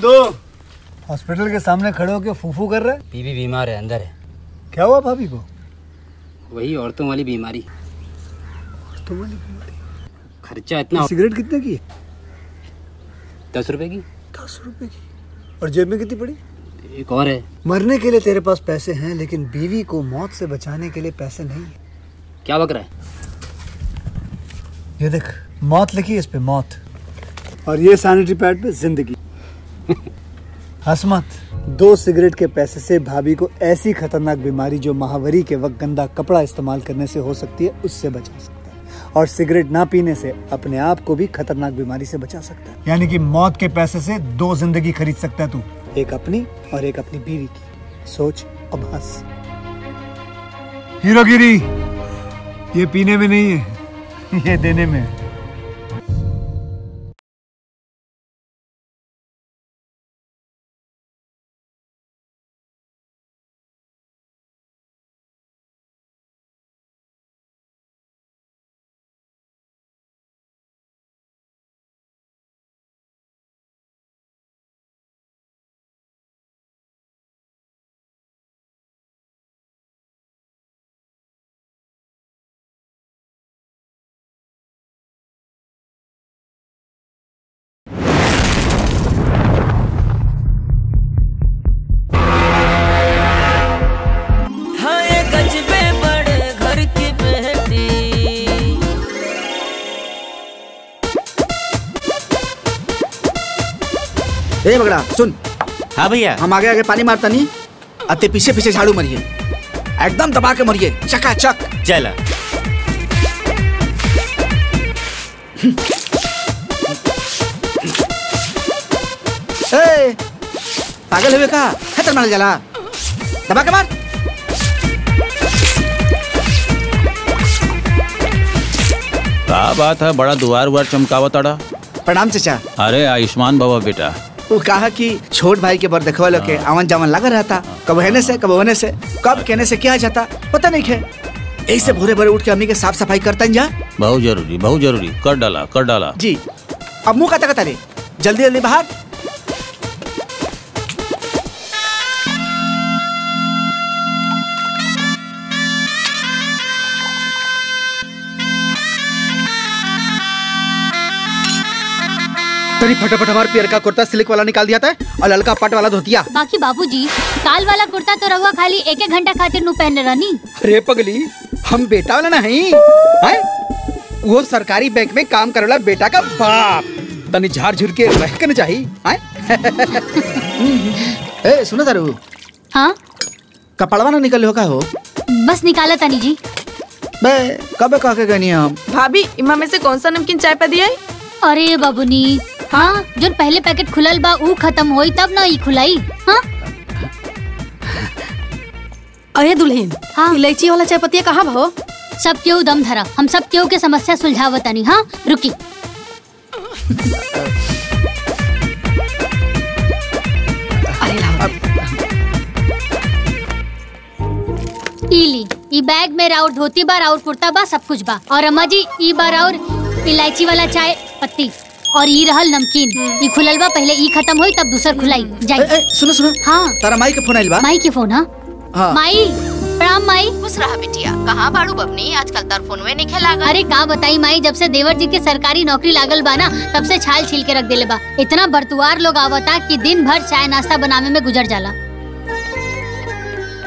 दो हॉस्पिटल के सामने खड़े होकर फूफू कर रहे। बीवी बीमार है, अंदर है। क्या हुआ भाभी को? वही औरतों वाली बीमारी। औरतों वाली बीमारी? खर्चा इतना। सिगरेट कितने की? 10 रुपए की। 10 रुपए की? और जेब में कितनी पड़ी? एक और है। मरने के लिए तेरे पास पैसे हैं, लेकिन बीवी को मौत से बचाने के लिए पैसे नहीं है। क्या बक रहा है? ये देख, मौत लिखी है इस पे, मौत। और ये सैनिटरी पैड पे जिंदगी। हंस मत। 2 सिगरेट के पैसे से भाभी को ऐसी खतरनाक बीमारी जो महावरी के वक्त गंदा कपड़ा इस्तेमाल करने से हो सकती है, उससे बचा सकता है। और सिगरेट ना पीने से अपने आप को भी खतरनाक बीमारी से बचा सकता है। यानी कि मौत के पैसे से 2 जिंदगी खरीद सकता है तू, एक अपनी और एक अपनी बीवी की। सोच अब हंस। हीरोगिरी ये पीने में नहीं है, ये देने में है। ए बगड़ा सुन। हाँ भैया। हम आगे आगे पानी मारता नहीं, अते पीछे पीछे झाड़ू मरिए, एकदम दबा के मरिए, चकाचक। चला। ए पागल हुए का? खतर मार जाला, दबा के मार। क्या बात है, बड़ा दुआर उवार चमकावत अड़ा। प्रणाम चाचा। अरे आयुष्मान बाबा बेटा। वो कहा कि छोट भाई के बर देखवा लोग के आवन जावन लगा रहता, कब होने से कब होने से, कब कहने से क्या जाता पता नहीं है। ऐसे भोरे भोरे उठ के अम्मी के साफ सफाई करता जा। बहुत जरूरी, बहुत जरूरी। कर डाला, कर डाला जी। अब मुँह कता रे, जल्दी जल्दी बाहर। तरी फटाफट हमार पियर का कुर्ता सिल्क वाला निकाल दिया था और ललका पट वाला धोतिया। बाकी बाबूजी काल वाला कुर्ता तो रहुआ खाली 1-1 घंटा खातिर नु पहनले रहनी। अरे पगली, हम बेटा वाला नहीं है, वो सरकारी बैंक में काम करे वाला बेटा का बाप। तनी झाड़ झुर के रह के न चाहिए। ए सुनो तारू। हाँ कपड़वा ना निकल हो का हो? बस निकाला तानी जी। बे कब कह के गनी हम। भाभी इमा में से कौन सा नमकीन चाय पे दिया? अरे बाबूनी, हाँ जो पहले पैकेट खुलल बा ऊ खत्म होई तब ना ई खुलाई। हाँ अरे दुल्हन, हाँ इलायची वाला चाय पत्ती कहाँ भाव? सब क्यों दम धरा, हम सब क्यों के समस्या सुलझावतानी। हाँ रुकी। इली ई बैग में राउर धोती बा, राउर कुर्ता बा, सब कुछ बा। और अम्मा जी ई बा राउर इलायची वाला चाय पत्ती, और ई रहल नमकीन। ई खुलल बा, पहले ई खत्म होई तब दूसर खुलाई जाई। सुनो सुनो। हाँ तारा माई के फोन आइल बा। माई के फोन? हाँ माई प्रणाम। माई खुश रहा बिटिया, कहाँ बाड़ू बबनी? आजकल तार फोन में नहीं खेलागा। अरे का बताई माई, जब से देवर जी के सरकारी नौकरी लागल बा ना, तब से छाल छील के रख देले बा। इतना बरतुआर लोग आवता कि दिन भर चाय नाश्ता बनावे में गुजर जाला।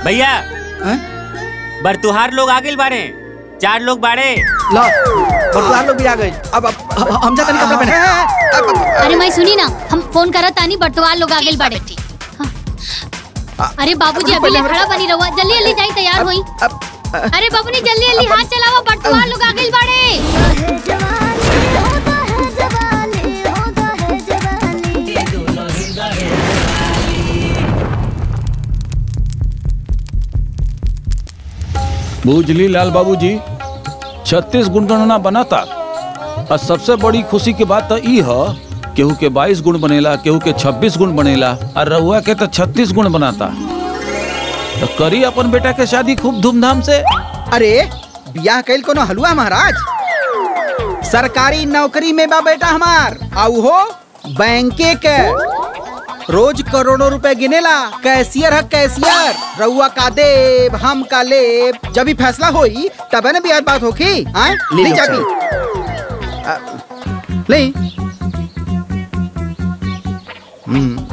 भैया बरतुहार लोग आ गए बारे, 4 लोग बाड़े। ला बरतुहार लोग भी आ गए। अब हम जाते नहीं कपड़ा पहने। अरे माई सुनी ना, हम फोन करत तानी, बरतुहार लोग आ गए बाड़े। अरे बाबूजी अभी ले खड़ा बनी रहुआ, जल्दी जल्दी जाई तैयार होई। अरे बाबूनी जल्दी जल्दी हाथ चलाओ, बरतुहार लोग आ गए बाड़े। बूझली लाल बाबूजी, 36 गुण गणना बनाता। और सबसे बड़ी खुशी की बात तो ई है, केहू के 22 गुण बनेला, केहू के 26 गुण बनेला, और रहुआ के तो 36 गुण बनाता। तो करी अपन बेटा के शादी खूब धूमधाम से। अरे बियाह कैल कोनो हलवा महाराज, सरकारी नौकरी में बा बेटा हमार, आउ हो बैंके के। रोज करोड़ों रुपए गिनेला। कैशियर है कैशियर। रउआ का देब हम का लेब, जब भी फैसला होई तब न ब्याज बात होखी। ले जाबी ले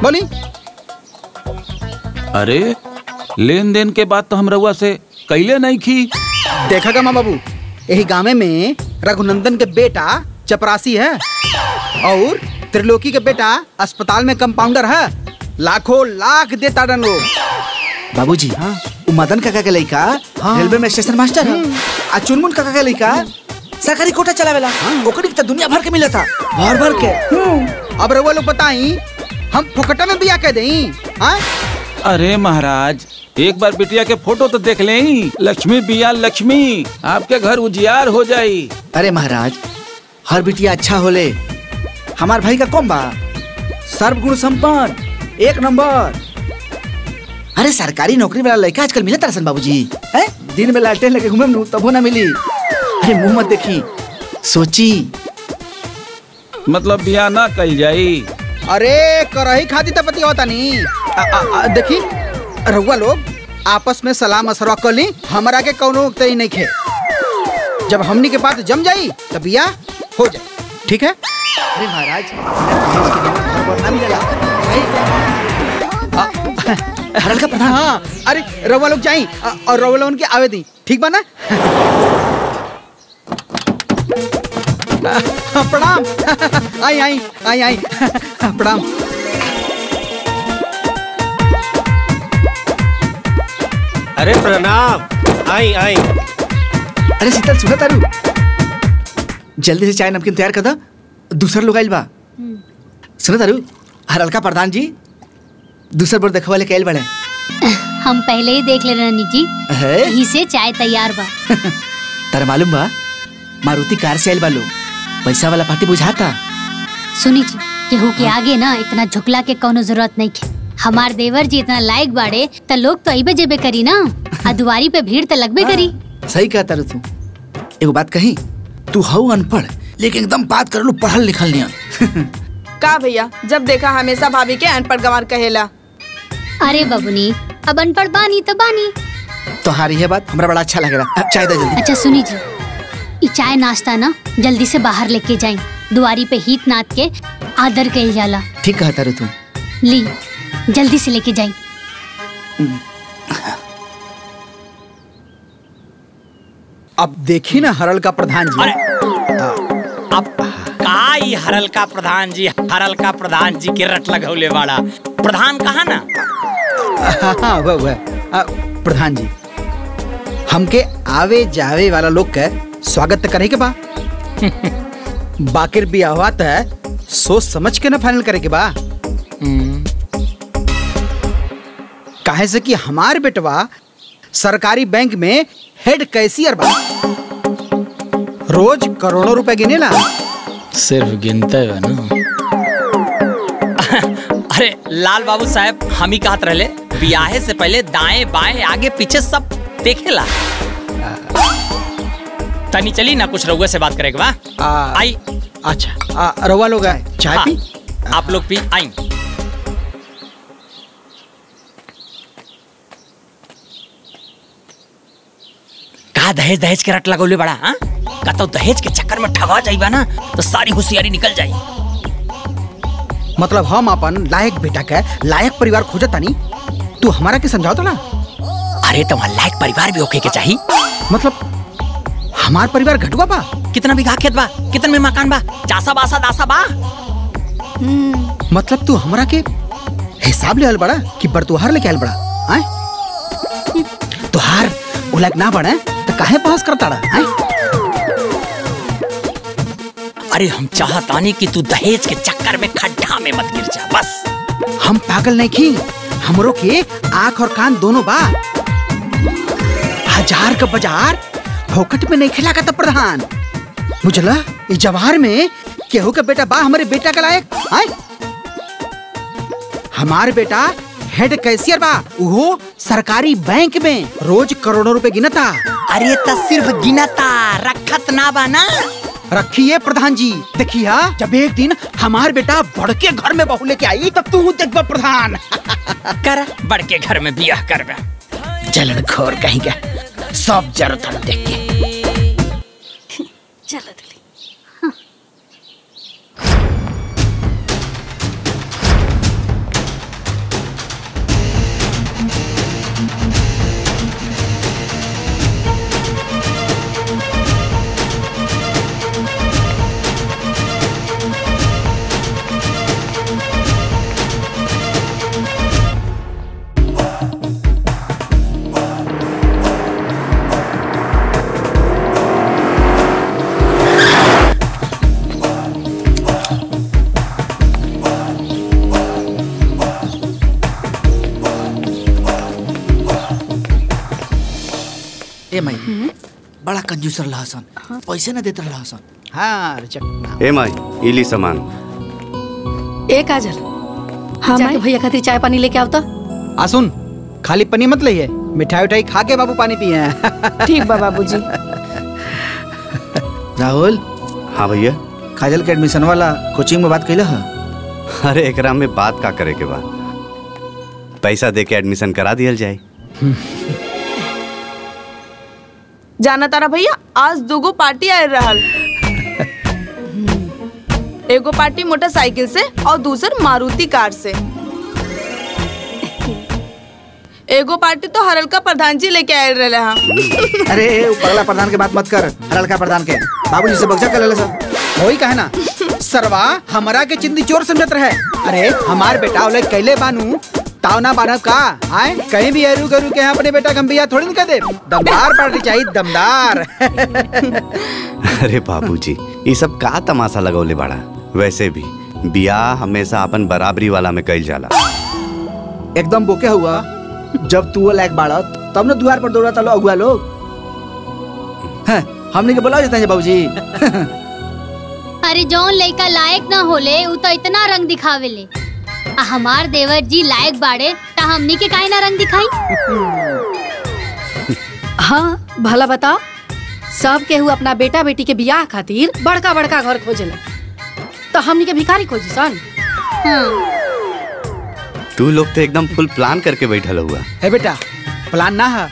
बोली। अरे लेन देन के बाद तो हम रउआ से कैले नहीं की। देखा गा माँ बाबू, यही गाँव में रघुनंदन के बेटा चपरासी है और त्रिलोकी के बेटा अस्पताल में कंपाउंडर है। लाखों लाख देता डन लोग। बाबूजी हाँ मदन काका के लड़का रेलवे में स्टेशन मास्टर है। आ चुनमुन काका के लड़का सरकारी कोटा चलावेला। ओकरी तो दुनिया भर के मिला था, भर भर के। अब रउआ लोग बताई हम फोकटा में बिया कह दें? अरे महाराज एक बार बिटिया के फोटो तो देख लें। लक्ष्मी बिया लक्ष्मी, आपके घर उजियार हो जाई। अरे महाराज हर बिटिया अच्छा होले। हमार भाई का कौन बा? सर्वगुण संपन्न, एक नंबर। अरे सरकारी नौकरी वाला लड़का आजकल मिले तरसन बाबूजी। हैं दिन में लालटेन लगे घूमे न तब ना मिली। अरे मुंह मत देखी, सोची। मतलब बिया ना कल जाई। अरे करही खाती तपति होता नहीं। देखी रउआ लोग आपस में सलाह मशवरा कर ली। हमारा के कौनो तय नहीं खे। जब हमनी के बात जम जाई तब बिया हो जाए, ठीक है? अरे महाराज ना मिलेला। हरल का प्रधान। हाँ अरे रउआ लोग जाई और रउआ लोगन के आवे दी, ठीक बा ना? प्रणाम। आई आई आई आई प्रणाम। अरे प्रणाम। आई आई। अरे शीतल सुना तारू, जल्दी से चाय नमकीन तैयार कर दो, दूसरा लोग आइल बा। सुना तारू, हरल का प्रधान जी दूसर बार देखवा ले कैल बड़े। हम पहले ही देख ले रानी जी, यही से चाय तैयार बा। तारा मालूम बा मारुति कार से आइल बा लोग, पैसा वाला पार्टी बुझाता। सुनी जी, केहू के आगे ना इतना झुकला के कोनो जरूरत नहीं है। हमार देवर जी इतना लायक बाड़े त लोग तो अइबे जेबे करी ना। अदुआरी पे भीड़ तो लगबे करी। सही कहता रू तू। एगो बात कही, तू हऊ अनपढ़ लेकिन एकदम बात कर लो पढ़ल लिखल नहीं। का भैया जब देखा हमेशा भाभी के अनपढ़ गंवार कहेला। अरे बबुनी अब अनपढ़ बानी तो बानी। तोहारी है बात हमरा बड़ा अच्छा लग रहा। चाय दे जल्दी। अच्छा सुनी जी, ये चाय नाश्ता ना जल्दी से बाहर लेके जाए। दुआरी पे हीत नाथ के आदर कइल जाला। ठीक कहता रू तू। ली जल्दी से लेके जाए। अब देखी ना हरल का प्रधान जी। अब काई हरल का प्रधान जी, हरल का प्रधान जी के रट लगौले वाला प्रधान कहा ना। हाँ वह प्रधान जी, हमके आवे जावे वाला लोग के स्वागत करे के बा। बाकिर बियाह त सोच समझ के ना फाइनल करे के बा। काहे से कि हमार बेटवा सरकारी बैंक में हेड कैशियर बा, रोज करोड़ों रुपए गिनेला। सिर्फ गिनते है ना। अरे लाल बाबू साहब हम ही कहत रहले बियाहे से पहले दाएं बाएं आगे पीछे सब देखेला। तनी चली ना कुछ रउआ से बात करेगा बा। आई। अच्छा रउआ लोग चाय पी। आप लोग पी। आई। का दहेज दहेज के रट लगौले बड़ा। हाँ का तो दहेज के चक्कर में ठगा जाइबा ना तो सारी होशियारी निकल जाई। मतलब हम अपन लायक बेटा के लायक परिवार खोजत तानी, तू हमारा के समझाओ तो ना। अरे तुम्हारा लायक परिवार भी होके के चाहिए। मतलब हमार परिवार घटुआ बा। कितना बीघा खेत बा, कितना में मकान बा, चासा बासा दासा बा। मतलब तू हमारा के हिसाब ले आल बड़ा कि बरतुहार लेके आल बड़ा। आए तुहार उलग ना बड़ा तो काहे बहस करता रहा। अरे हम चाहतानी कि तू दहेज के चक्कर में खड्डा में मत गिर जा बस। हम पागल नहीं की, हमरो के आँख और कान दोनों बा। हजार का बाजार फोकट में नहीं खिला का प्रधान। मुझला इस जवाहर में केहू का बेटा बा हमारे बेटा का लायक। आए हमारे बेटा हेड कैशियर बा, वो सरकारी बैंक में रोज करोड़ों रुपए गिनता। अरे तो सिर्फ गिनता रखत ना बा ना। रखिए प्रधान जी। देखिए जब एक दिन हमार बेटा बड़के घर में बहू लेके आई तब तू देखबा प्रधान। कर बड़के घर में बियाह करबा। जलन खोर कहीं का सब जरूरत हम देख के। चलो दिली। ए माई बड़ा कंजूसर रहा हसन, पैसे न देते रहा हसन। हाँ चक ए माई इली सामान। ए काजल, हाँ जाके भैया खातिर चाय पानी लेके आओ तो। सुन खाली पनी मत लइए, मिठाई उठाई खा के बाबू पानी पिए। ठीक बा बाबूजी। राहुल। हाँ भैया। काजल के एडमिशन वाला कोचिंग में बात कैला है? अरे एकरा में बात का करे के बाद पैसा दे के एडमिशन करा दिया जाए। जाना तारा भैया, आज दूगो पार्टी आए रहल। एगो पार्टी मोटरसाइकिल से और दूसर मारुति कार से। एगो पार्टी तो हरलका प्रधान जी लेके आए रहे हैं। अरे पगला प्रधान के बात मत कर, हरलका प्रधान के बाबूजी से बगजा कर ले सर। वही कहे ना सरवा हमारा के चिंदी चोर समझत रहे। अरे हमार बेटा ओले कैले बानू ताव ना बानव का आए कहीं भी eru करू के अपने बेटा गंबिया थोड़ी न कर दे। दमदार पार्टी चाहिए, दमदार। अरे बाबूजी ये सब का तमाशा लगौले बाड़ा। वैसे भी बियाह हमेशा अपन बराबरी वाला में कइल जाला। एकदम बोके हुआ जब तू लायक बाड़ा तब न द्वार पर दौड़ा तलो अगुआ लोग। हमने के बुला जाते हैं बाबूजी। अरे जौन लड़का लायक ना होले उ तो इतना रंग दिखावेले। हमार देवर जी लायक बाड़े ता हमनी के काहे ना रंग दिखाई। हाँ भला बताओ, सब केहू अपना बेटा बेटी के बियाह खातिर बड़का बड़का घर खोजेला, तो हमनी के भिखारी खोजी सन। तू लोग तो एकदम फुल प्लान करके बैठल हुआ है। बेटा प्लान ना है,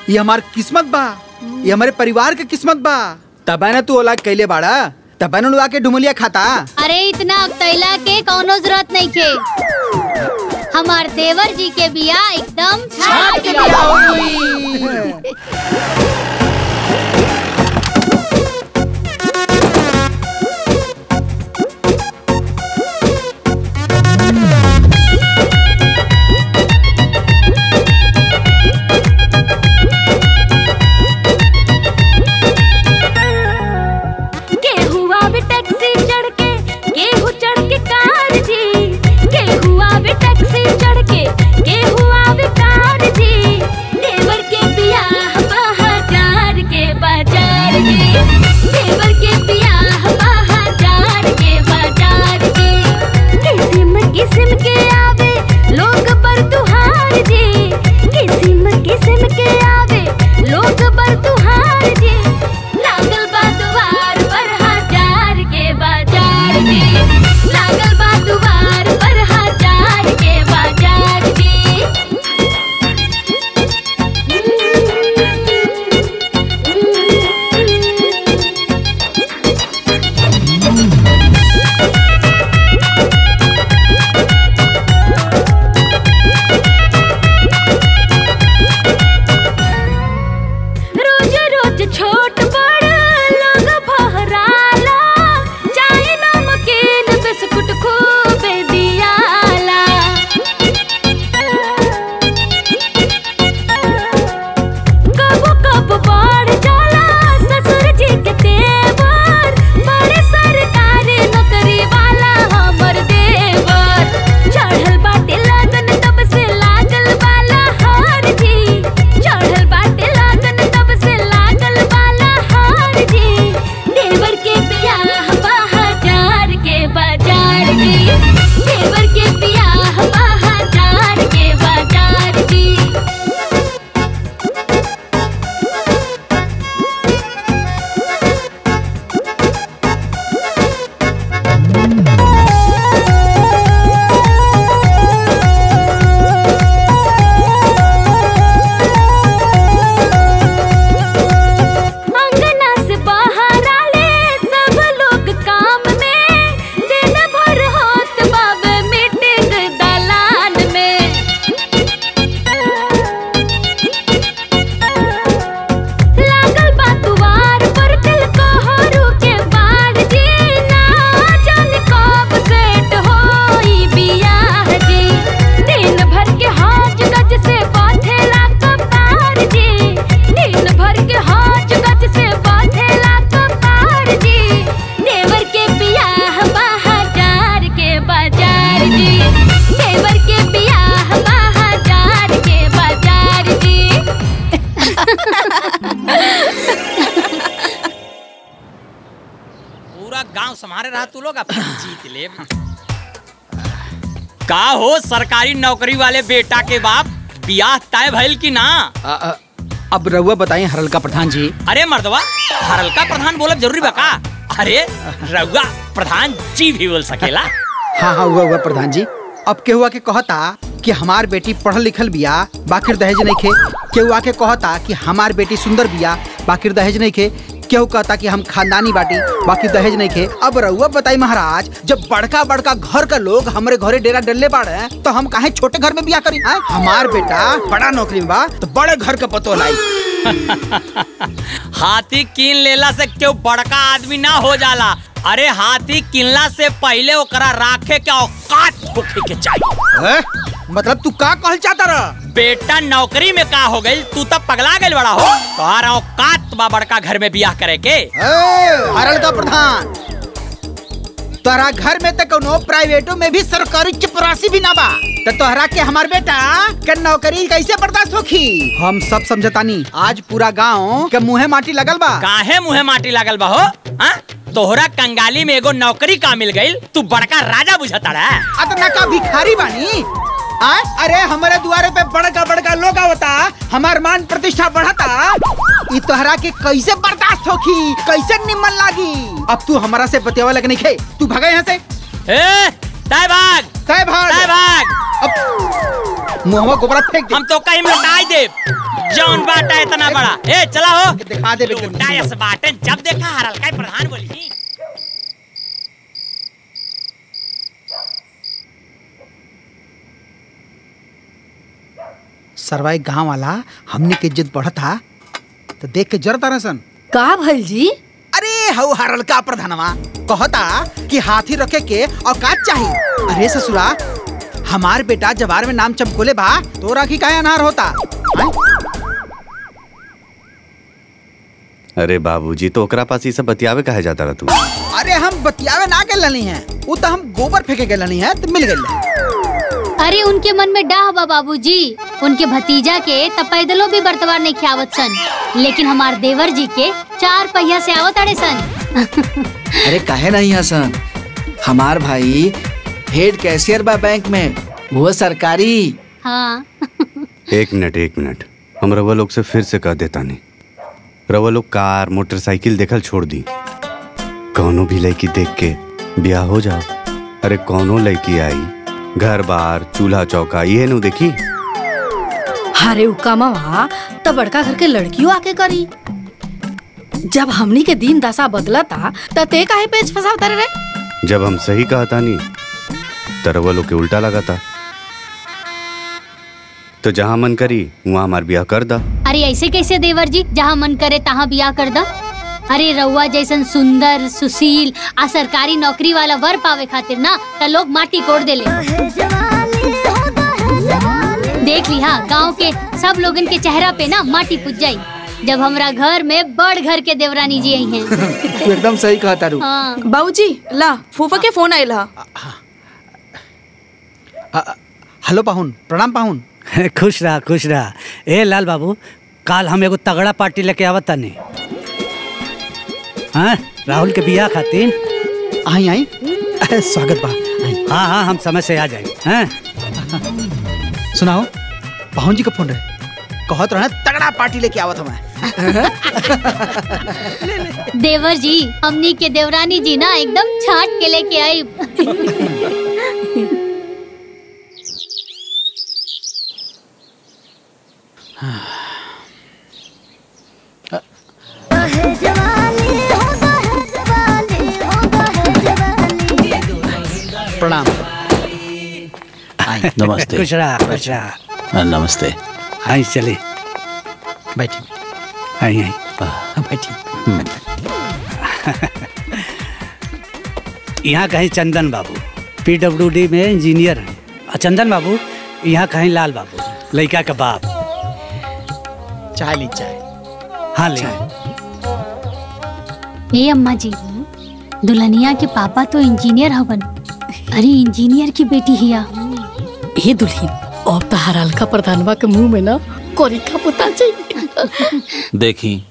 ये हमार किस्मत बा, ये हमारे परिवार के किस्मत बा। तब ना तू औलाद कैले बाड़ा, तब न लोग आके डुमलिया खाता। अरे इतना अक्तैला के कौनो जरूरत नहीं के। हमार देवर जी के बियाह एकदम छाप के बियाह हुई। के हुआ विकार जी, देवर के बियाह बाहर पूरा गांव संभाले रहा तू लोग, अब जीत ले। का हो सरकारी नौकरी वाले बेटा के बाप, बियाह तय भइल की ना? अब रउआ बताइए हरलका प्रधान जी। अरे मर्दवा, हरलका प्रधान बोलब जरूरी बा का? अरे रउआ प्रधान जी भी बोल सकेला। हाँ हाँ हुआ प्रधान जी। अब केहू आके कहता कि हमार बेटी पढ़ल लिखल बिया बाकिर दहेज नहीं खे, केहू आके कहता कि हमार बेटी सुंदर बिया बाकिर दहेज नहीं खे, केहू कहता कि हम खानदानी बाटी बाकी दहेज नहीं खे। अब रउआ बताई महाराज, जब बड़का बड़का घर का लोग हमारे घरे डेरा डलले बाड़े तो हम काहे छोटे घर में बिया करी? हमार बेटा बड़ा नौकरी में बा तो बड़े घर का पतो लाई। हाथी कीन लेला से क्यों बड़का आदमी ना हो जाला? अरे हाथी किनला से पहले ओकरा राखे के औकात होखे के चाहिए। मतलब तू का कहल चाहता रहा? बेटा नौकरी में का हो गई, तू तब पगला गई बड़ा हो। तोहरा औकात बा बड़का घर में बियाह करे के। हरलका प्रधान, तोहरा घर में तो कोनो प्राइवेटो में भी सरकारी चपरासी भी ना बा, तो तोहरा के हमार बेटा के नौकरी कैसे बर्दाश्त होखी? हम सब समझतानी। आज पूरा गांव के मुँहे माटी लगल बा। काहे मुँहे माटी लगल बा हो? तोहरा कंगाली में एगो नौकरी का मिल गई, तू बड़का राजा बुझता रहा। अतना का भिखारी बानी? अरे हमारे द्वारे पे बड़का बड़का लोग आवता, हमार मान प्रतिष्ठा बढ़ता, ई तोहरा के कैसे बर्दाश्त होखी, कैसे निमन लागी? अब तू हमारा से बतियावा लग नहीं खे, तू भागा यहाँ से। तय भाग, तय भाग, तय भाग। अब मुँहवा गोबरा फेंक दे। हम तो कहीं लौटाई दे, जौन बाटा इतना बड़ा। ए चला हो, दिखा दे लौटायस बाटे। जब देखा हरलका प्रधान बोली। सरवाई गांव वाला हमने के इज्जत बढ़ता तो देख के जरता रसन। का भइल जी? अरे हऊ हरलका प्रधानवा कहता कि हाथी रखे के औकात चाहिए। अरे ससुरा, हमार बेटा जवार में नाम चमकोले बा तो राखी काहे अनार होता? अरे बाबूजी, तो ओकरा पास ये सब बतियावे कहे जाता रहा तू? अरे हम बतियावे ना के लनी है, वो तो हम गोबर फेंके के लनी है तो मिल गई। अरे उनके मन में डाह बा बाबूजी, उनके भतीजा के तब पैदलो भी बर्तवार नहीं खियावत सन, लेकिन हमार देवर जी के 4 पहिया से आवत अड़े सन। अरे काहे नहीं हसन, हमार भाई हेड कैशियर बा बैंक में, वो सरकारी। हाँ। एक मिनट, हम रवा लोग से फिर से कह देता नहीं, रवा लोग कार मोटरसाइकिल देखल छोड़ दी। कौनो भी लड़की देख के ब्याह हो जाओ। अरे कौनो लड़की आई घर बार चूल्हा चौका ये नु देखी। अरे उकामा तो बड़का घर के लड़कियों आके करी। जब हमनी के दिन दशा बदला था तो ते काहे पेच फसावता रे? जब हम सही कहता नहीं तो रवा लोग के उल्टा लगा था। तो जहाँ मन करी वहाँ हमार ब्याह कर दा। अरे ऐसे कैसे देवर जी, जहाँ मन करे तहाँ ब्याह कर दा। अरे रउआ जैसन सुंदर सुशील आ सरकारी नौकरी वाला वर पावे खातिर ना तो लोग माटी कोड़ देले। देख ली हाँ, गाँव के सब लोगन के चेहरा पे ना माटी पुज जाई जब हमरा घर में बड़ घर के देवरानी जी आई हैं। तू एकदम सही कहता रू। हाँ। बाबूजी ला फूफा के फोन आयल हा। हेलो पाहुन, प्रणाम पाहुन। खुश रहा। ए लाल बाबू, काल हम एगो तगड़ा पार्टी लेके आवत तानी। हाँ, राहुल के बियाह खातिर। आई स्वागत बा। हाँ, हम समय से आ जाए। हाँ? सुनाओ, पाहुन जी का फोन रहे, कहत रहे तगड़ा पार्टी लेके आवत हमें। देवर जी, हमनी के देवरानी जी ना एकदम छाट के लेके आई। प्रणाम। नमस्ते। खुश रहा। नमस्ते। आई चले, बैठी। आई बैठी। यहाँ कहीं चंदन बाबू PWD में इंजीनियर हैं, और चंदन बाबू यहाँ कहीं लाल बाबू लड़का का बाप। चाय ली चाय। हाँ ले। ए अम्मा जी, दुल्हनिया के पापा तो इंजीनियर हवन। अरे इंजीनियर की बेटी हिया। ये दुल्हन अब तो हरलका प्रधानवा के मुंह में ना कोरिका पुता चाहिए। देखी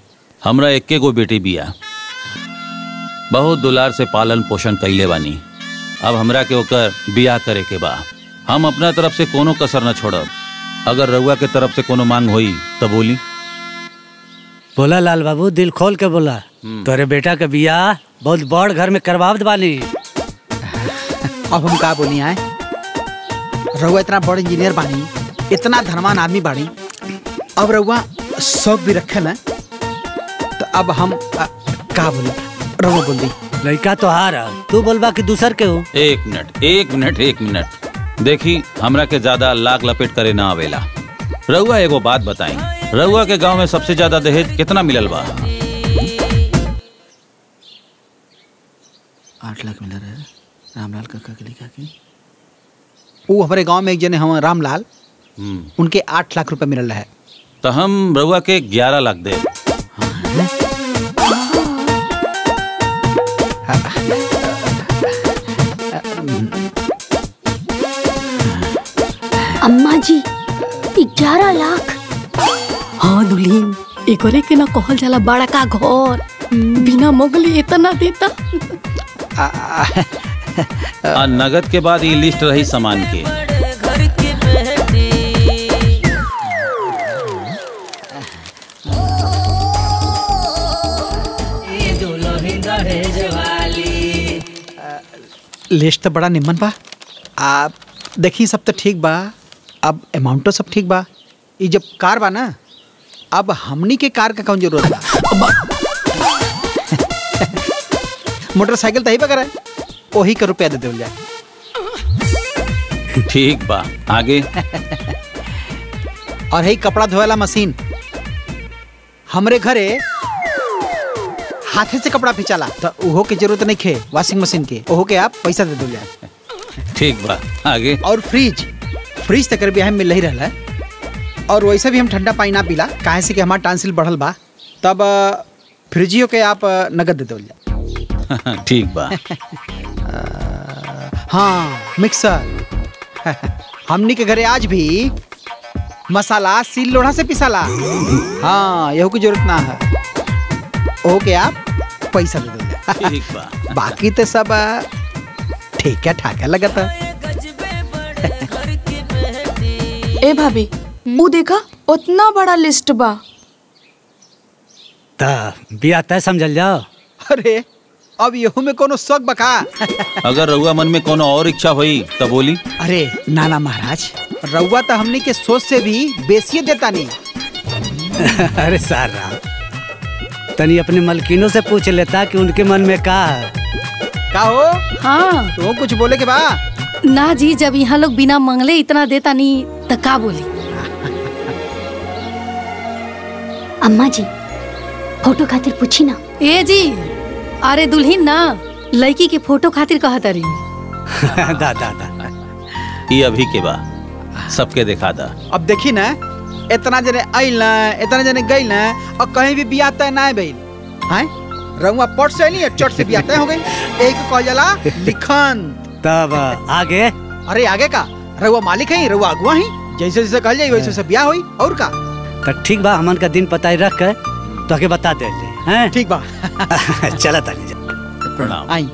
हमरा एक्के गो बेटी बिया, बहुत दुलार से पालन पोषण कैले बानी। अब हमरा के ओकर बियाह करे के बा। हम अपना तरफ से कोनो कसर न छोड़ब। अगर रउआ के तरफ से कोनो मांग होई तो बोली। बोला लाल बाबू, दिल खोल के बोला। तोरे बेटा के बियाह बहुत बड़ घर में करवावत बानी। अब हम का बोली आए? रउआ इतना बड़ इंजीनियर बानी, इतना धनवान आदमी बानी, अब रउआ शौक भी रखे ना, तो अब हम का बोली? रउआ बोल दी। लड़का तो हारा, तू बोलबा कि दूसर के हो। एक मिनट देखी, हमरा के ज्यादा लाग लपेट करे ना आवेला। रउआ एगो बात बताई, रउआ के गांव में सबसे ज्यादा दहेज कितना मिलल बा? 8 लाख मिल रहा है। रामलाल काका के लिखा के वो हमारे गांव में एक जने हम रामलाल, उनके 8 लाख रुपए मिल रहा है। तो हम रउआ के 11 लाख दे। अम्मा जी 11 लाख? हाँ दुल्हीन, एकरे के ना कहल जाला बड़ा का घर। बिना मोगली इतना देता। नगद के बाद ये लिस्ट रही सामान के। लिस्ट तो बड़ा निम्न बा। आप देखी सब तो ठीक बा, अब अमाउंट तो सब ठीक बा। ये जब कार बा ना, अब हमनी के कार का कौन जरूरत बा? मोटरसाइकिल तो ही बगैर है, वही का रुपया दे दे जाए। ठीक बा, आगे। और है कपड़ा धोएला मशीन, हमरे घरे हाथे से कपड़ा खिंचाला, तो ओहो के जरूरत नहीं खे वॉशिंग मशीन के, ओहो के आप पैसा दे दे जाए। ठीक बा, आगे। और फ्रिज तक भी हम मिल ही रहा है। और वैसे भी हम ठंडा पानी ना पीला, काहे से कि हमारा टांसिल बढ़ल बा, तब फ्रिजियो के आप नगद दे दो जाए। ठीक बा। हाँ, मिक्सर। हमनी के घरे आज भी मसाला सील लोढ़ा से पिसाला। हाँ, यहू की जरूरत ना है, ओहो के आप पैसा दे दो। ठीक बा। बाकी तो सब ठीक है, ठाक है लगता। ए भाभी, वो देखा उतना बड़ा लिस्ट बा। ता बिया तय समझल जाओ। अरे अब यहू में कोनो शौक बका? अगर रउआ मन में कोनो और इच्छा हुई तो बोली। अरे नाना महाराज, रउआ तो हमने के सोच से भी बेसी देता नहीं। अरे सारा तनी अपने मलकिनों से पूछ लेता कि उनके मन में का है। का हो? हाँ, तो कुछ बोले के बा? ना जी, जब यहाँ लोग बिना मंगले इतना देता नहीं तो का बोली? अम्मा जी फोटो खातिर पूछी ना। ए जी, अरे दुल्हीन ना, लड़की के फोटो खातिर कहत रही। दा ये अभी के बा, सबके दिखा दा। अब देखी ना, इतना जने आइल ना, इतना जने गइल ना, और कहीं भी बियाह तय ना भइल। हैं? रउआ पट से नहीं, चट से बियाह तय हो गई। एक कह जाला लिखन। तब आगे? अरे आगे का? रउआ मालिक है, रउआ अगुआ ही, जैसे जैसे कहल जाए वैसे बियाह होई। और का? तो ठीक बा, हमन का दिन पता ही रख के तो आगे बता दे हैं। ठीक बा। चला ताली प्रणाम। आई।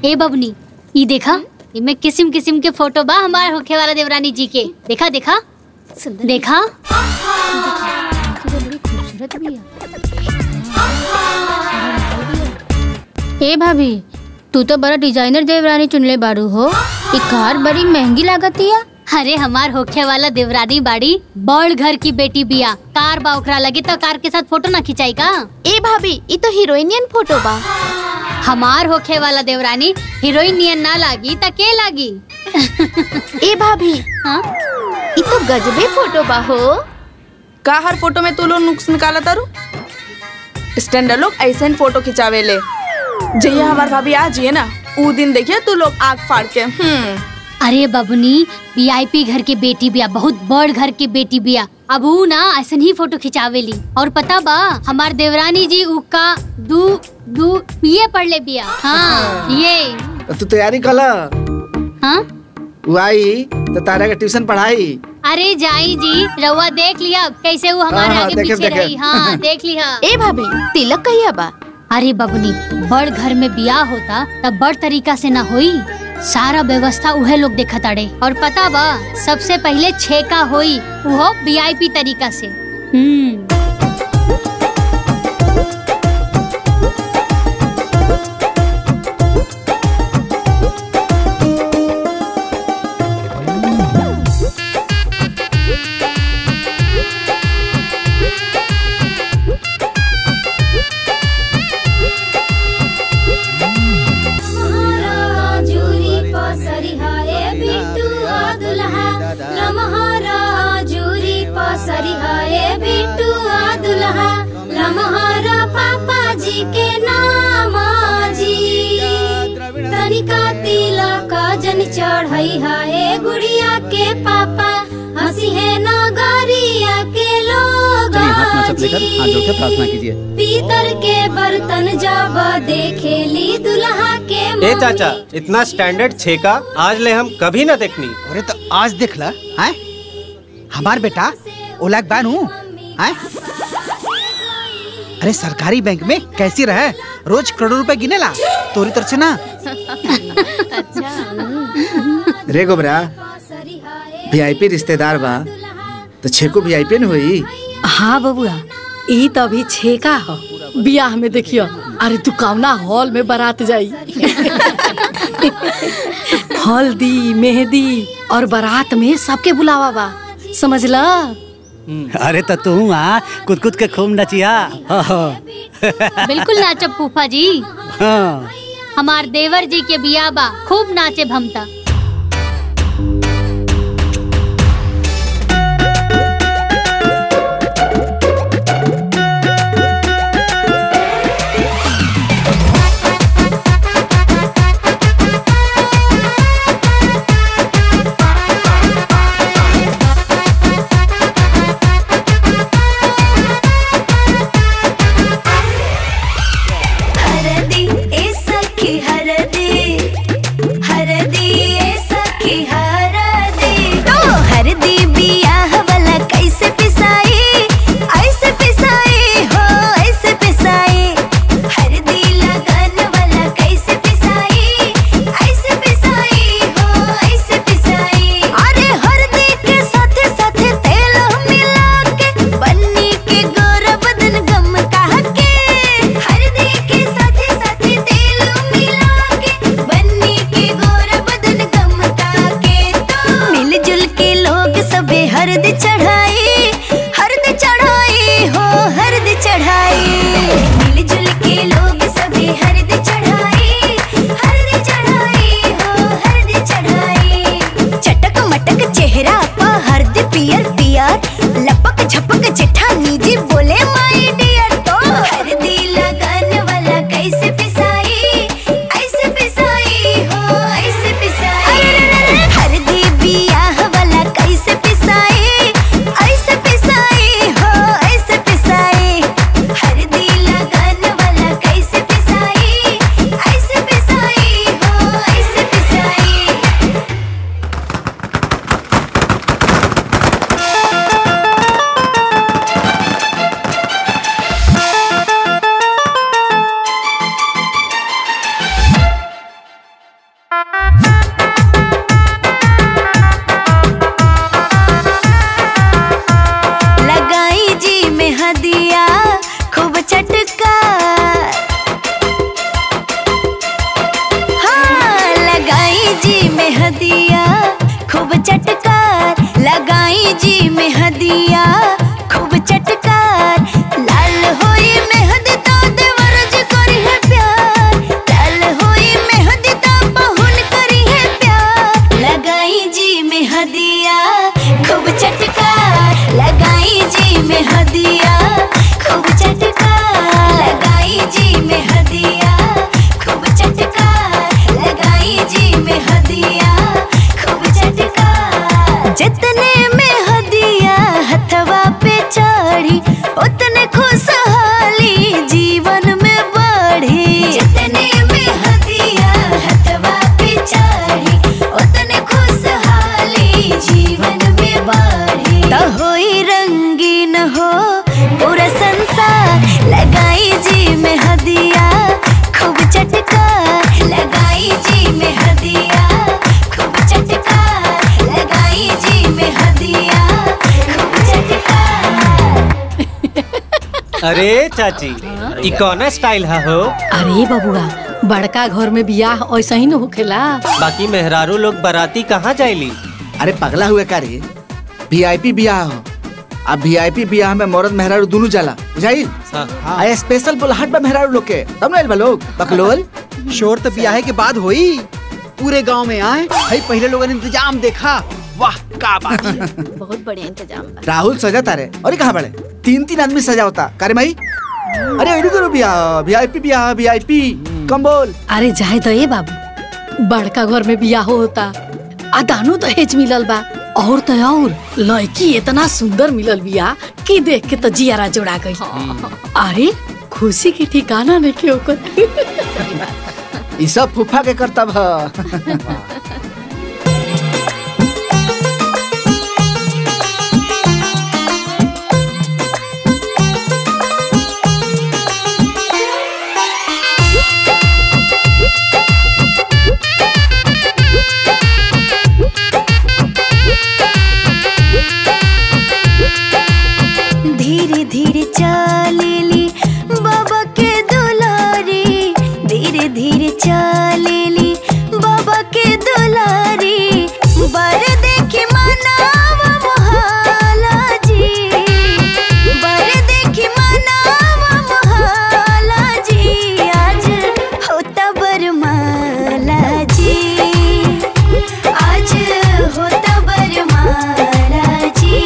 ए बबनी, ये देखा, इनमें किस्म किस्म के फोटो बा हमारे होखे वाला देवरानी जी के। देखा देखा देखा, खूबसूरत भी है। ए भाभी, तू तो बड़ा डिजाइनर देवरानी चुनले बारू हो। ये कार बड़ी महंगी लागत है। अरे हमार होखे वाला देवरानी बाड़ी बड़ घर की बेटी बिया, कार बा ओकरा लगे तो कार के साथ फोटो ना खिंचाई का? ए भाभी, ये तो हीरोइनियन फोटो बा। हमार होखे वाला देवरानी हीरोइनियन ना लागी त के लागी? ए भाभी, हाँ? ये तो गजबे फोटो बा हो। का हर फोटो में तू लोग नुक्स निकाला तारू? स्टैंडर्ड लोग ऐसे फोटो खिंचावे ले। जैया हमार भाभी आ जिए ना, ऊ दिन देखिए तू लोग आग फाड़ के। अरे बबनी, वीआईपी घर की बेटी बिया, बहुत बड़ घर की बेटी बिया, अब ऊ ना ऐसा ही फोटो खिंचावेली। और पता बा हमार देवरानी जी उका दू पिए पढ़ ले बिया। हाँ ये तू तैयारी कला। हाँ वो आई तो तारा के ट्यूशन पढ़ाई। अरे जाई जी, रउआ देख लिया कैसे वो हमारे आगे पीछे रही। हाँ देख लिया। ए भाभी तिलक कहिया बा? अरे बबनी, बड़ घर में बियाह होता तब बड़ तरीका से ना होई, सारा व्यवस्था उहे लोग देखा ताड़े। और पता बा सबसे पहले छेका होई, वो VIP तरीका से। चढ़ाई है गुड़िया के पापा, हंसी है नगरिया के लोग। हाथ जोड़ के प्रार्थना कीजिए। पीतल के बर्तन जब देखेली दुल्हा के। ए चाचा, इतना स्टैंडर्ड छेका आज ले हम कभी ना देखनी। अरे तो आज देख ला है हमार बेटा ओलाक बानू है। अरे सरकारी बैंक में कैसी रहे, रोज करोड़ों रुपए गिने ला तोरी तरफ से ना। रे गोबरा VIP रिश्तेदार बा तो छेको VIP न होई। हाँ बबुआ, ई तो अभी छेका हो। बियाह में देखियो, अरे तू कावना हॉल में बारात जाई। हल्दी मेहंदी और बारात में सबके बुलावा बा, समझला। अरे तो तू कुद कुद के खूब नचिया। बिल्कुल नाचब फूफा जी। हाँ। हमार देवर जी के बिया बा, खूब नाचे भमता। हरदी ए सखी हरदी, हरदी अरे चाची ई कौन स्टाइल है हो? अरे बबुआ बड़का घर में बियाह ऐसा ही न होखेला। बाकी मेहरारू लोग बाराती कहाँ जाइली? अरे पगला हुए का रे, वीआईपी बियाह हो। अब वीआईपी बियाह में मर्द मेहरारू दोनों जाला बुझाइल। आया स्पेशल बुलाहट बा मेहरारू लोग के, तब ना बा लोग बकलोल। शोर तो बियाह के बाद होई, पूरे गांव में आए भाई पहले लोगों ने इंतजाम देखा। वाह क्या बात है। बहुत बढ़िया इंतजाम। राहुल सजाता रे और कहाँ बड़े 3-3 आदमी सजा होता करे भाई। अरे करो बियाह वीआईपी कम बोल। अरे जाए तो ये बाबू बड़का घर में बियाह होता आ दानो दहेज मिलल बा और तो और लड़की इतना सुंदर मिलल बिया कि देख के तो जियारा जोड़ा गई। अरे खुशी की ठिकाना नहीं के ओकर। ई सब फूफा के करतब है। धीरे धीरे चलेली बाबा के दुलारी, धीरे धीरे चलेली बाबा के दुलारी। बर देखी मनावा मोहाला जी, बर देखी मनावा मोहाला जी। आज होता बरमाला जी, आज होता बरमाला जी।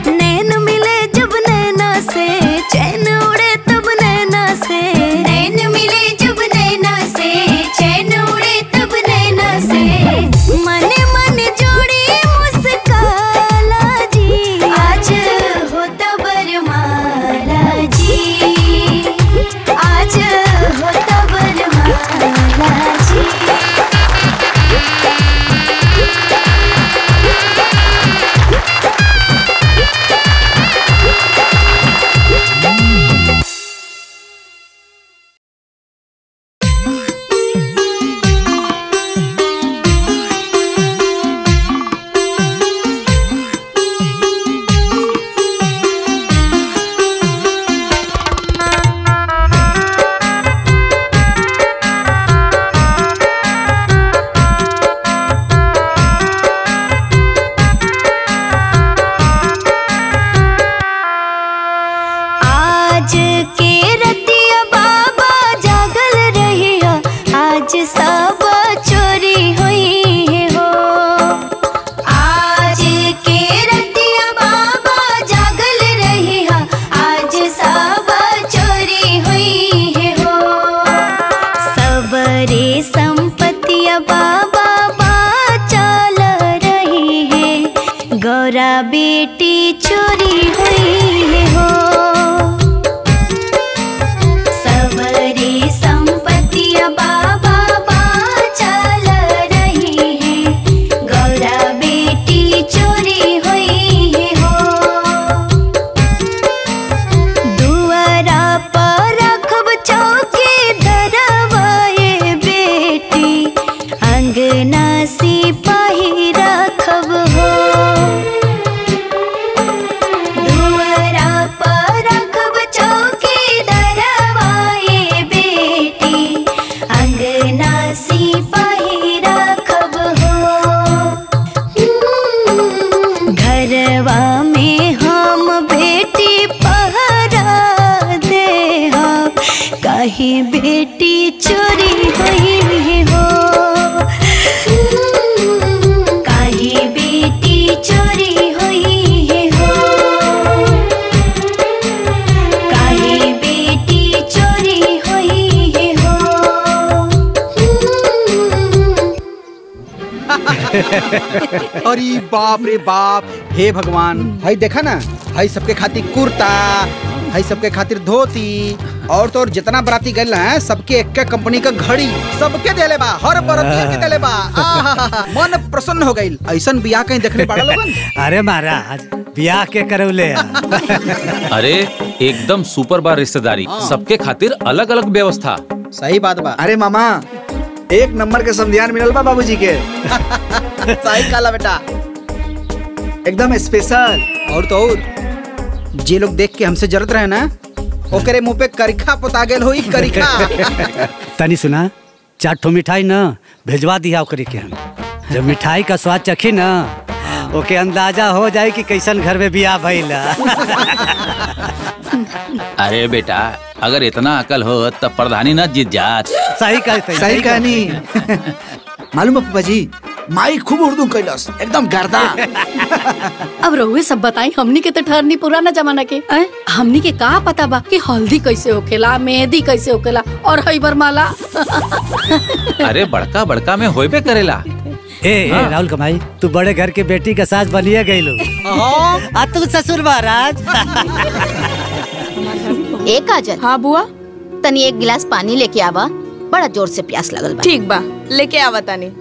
नैन मिले जब नैना से, चैन उड़े तब नैना से। नैन मिले जब नैना से, चैन उड़े तब नैना से। मन मन जोड़ी मुस्काला जी, आज होता बरमाला जी, आज होता बरमाला जी। आज के रतिया बाबा जागल रहिया, आज सब चोरी हुई है हो। आज के रतिया बाबा जागल रहिया, आज सब चोरी हुई है हो। सबरे संपत्तिया बाबा चल रही है, गौरा बेटी चोरी हुई है हो। सबरे संपत्तिया बाबा चल रही है, गौरा बेटी चोरी हुई है हो। दुआरा पर रखब चौकी धरवाए बेटी, अंगना सिपाही रखब हो। दुआरा पर रखब चौकी धरवाए बेटी, अंगना सिपाही रखब हो। घरवा में हम बेटी पहरा दे हम, कहीं बेटी चोरी हुई हो। कहीं बेटी चोरी हुई हो, कहीं बेटी चोरी हुई हो। अरे बाप रे बाप, हे भगवान। भाई देखा ना, भाई सबके खातिर कुर्ता, भाई सबके खातिर धोती, और तो और जितना बराती गए हैं सबके एक कंपनी का घड़ी सबके देले बा, हर बराती के देले बा। मन प्रसन्न हो गई। ऐसन बियाह कहीं देखने पड़ा लोगन? अरे महाराज बियाह के करौले। अरे एकदम सुपर बार रिश्तेदारी, सबके खातिर अलग अलग व्यवस्था। सही बात बा। अरे मामा एक नंबर के समधियान मिलल बा बाबूजी के। सही काला बेटा, एकदम स्पेशल। और तो और जे लोग देख के हमसे जरूरत रहे ना ओकरे मुंह पे करिखा पोता गेल होई करिखा। तनी सुना 4 ठो मिठाई ना भेजवा दिया ओकरे के हम। जब मिठाई का स्वाद चखी ना ओके अंदाजा हो जाए कि कैसन घर में बियाह भइला। अरे बेटा अगर इतना अकल हो तब प्रधानी ना जीत जात। सही कहते सही कहनी। मालूम है पापा जी माई खूब उर्दू कैलस एकदम गर्दा। अब रहुए सब बताई हमनी के तो ठहरनी पुराना जमाना के हमनी के का पता बा कि हल्दी कैसे होखेला मेहंदी कैसे होखेला और हई बरमाला। अरे बड़का बड़का में होइबे करेला। राहुल कमाई तू बड़े घर के बेटी का सास बनिए गई लो। आ तू ससुर महाराज। ए काजल। हाँ बुआ। तनी एक गिलास पानी लेके आवा, बड़ा जोर से प्यास लगल बा। ठीक बा लेके आवा तनी।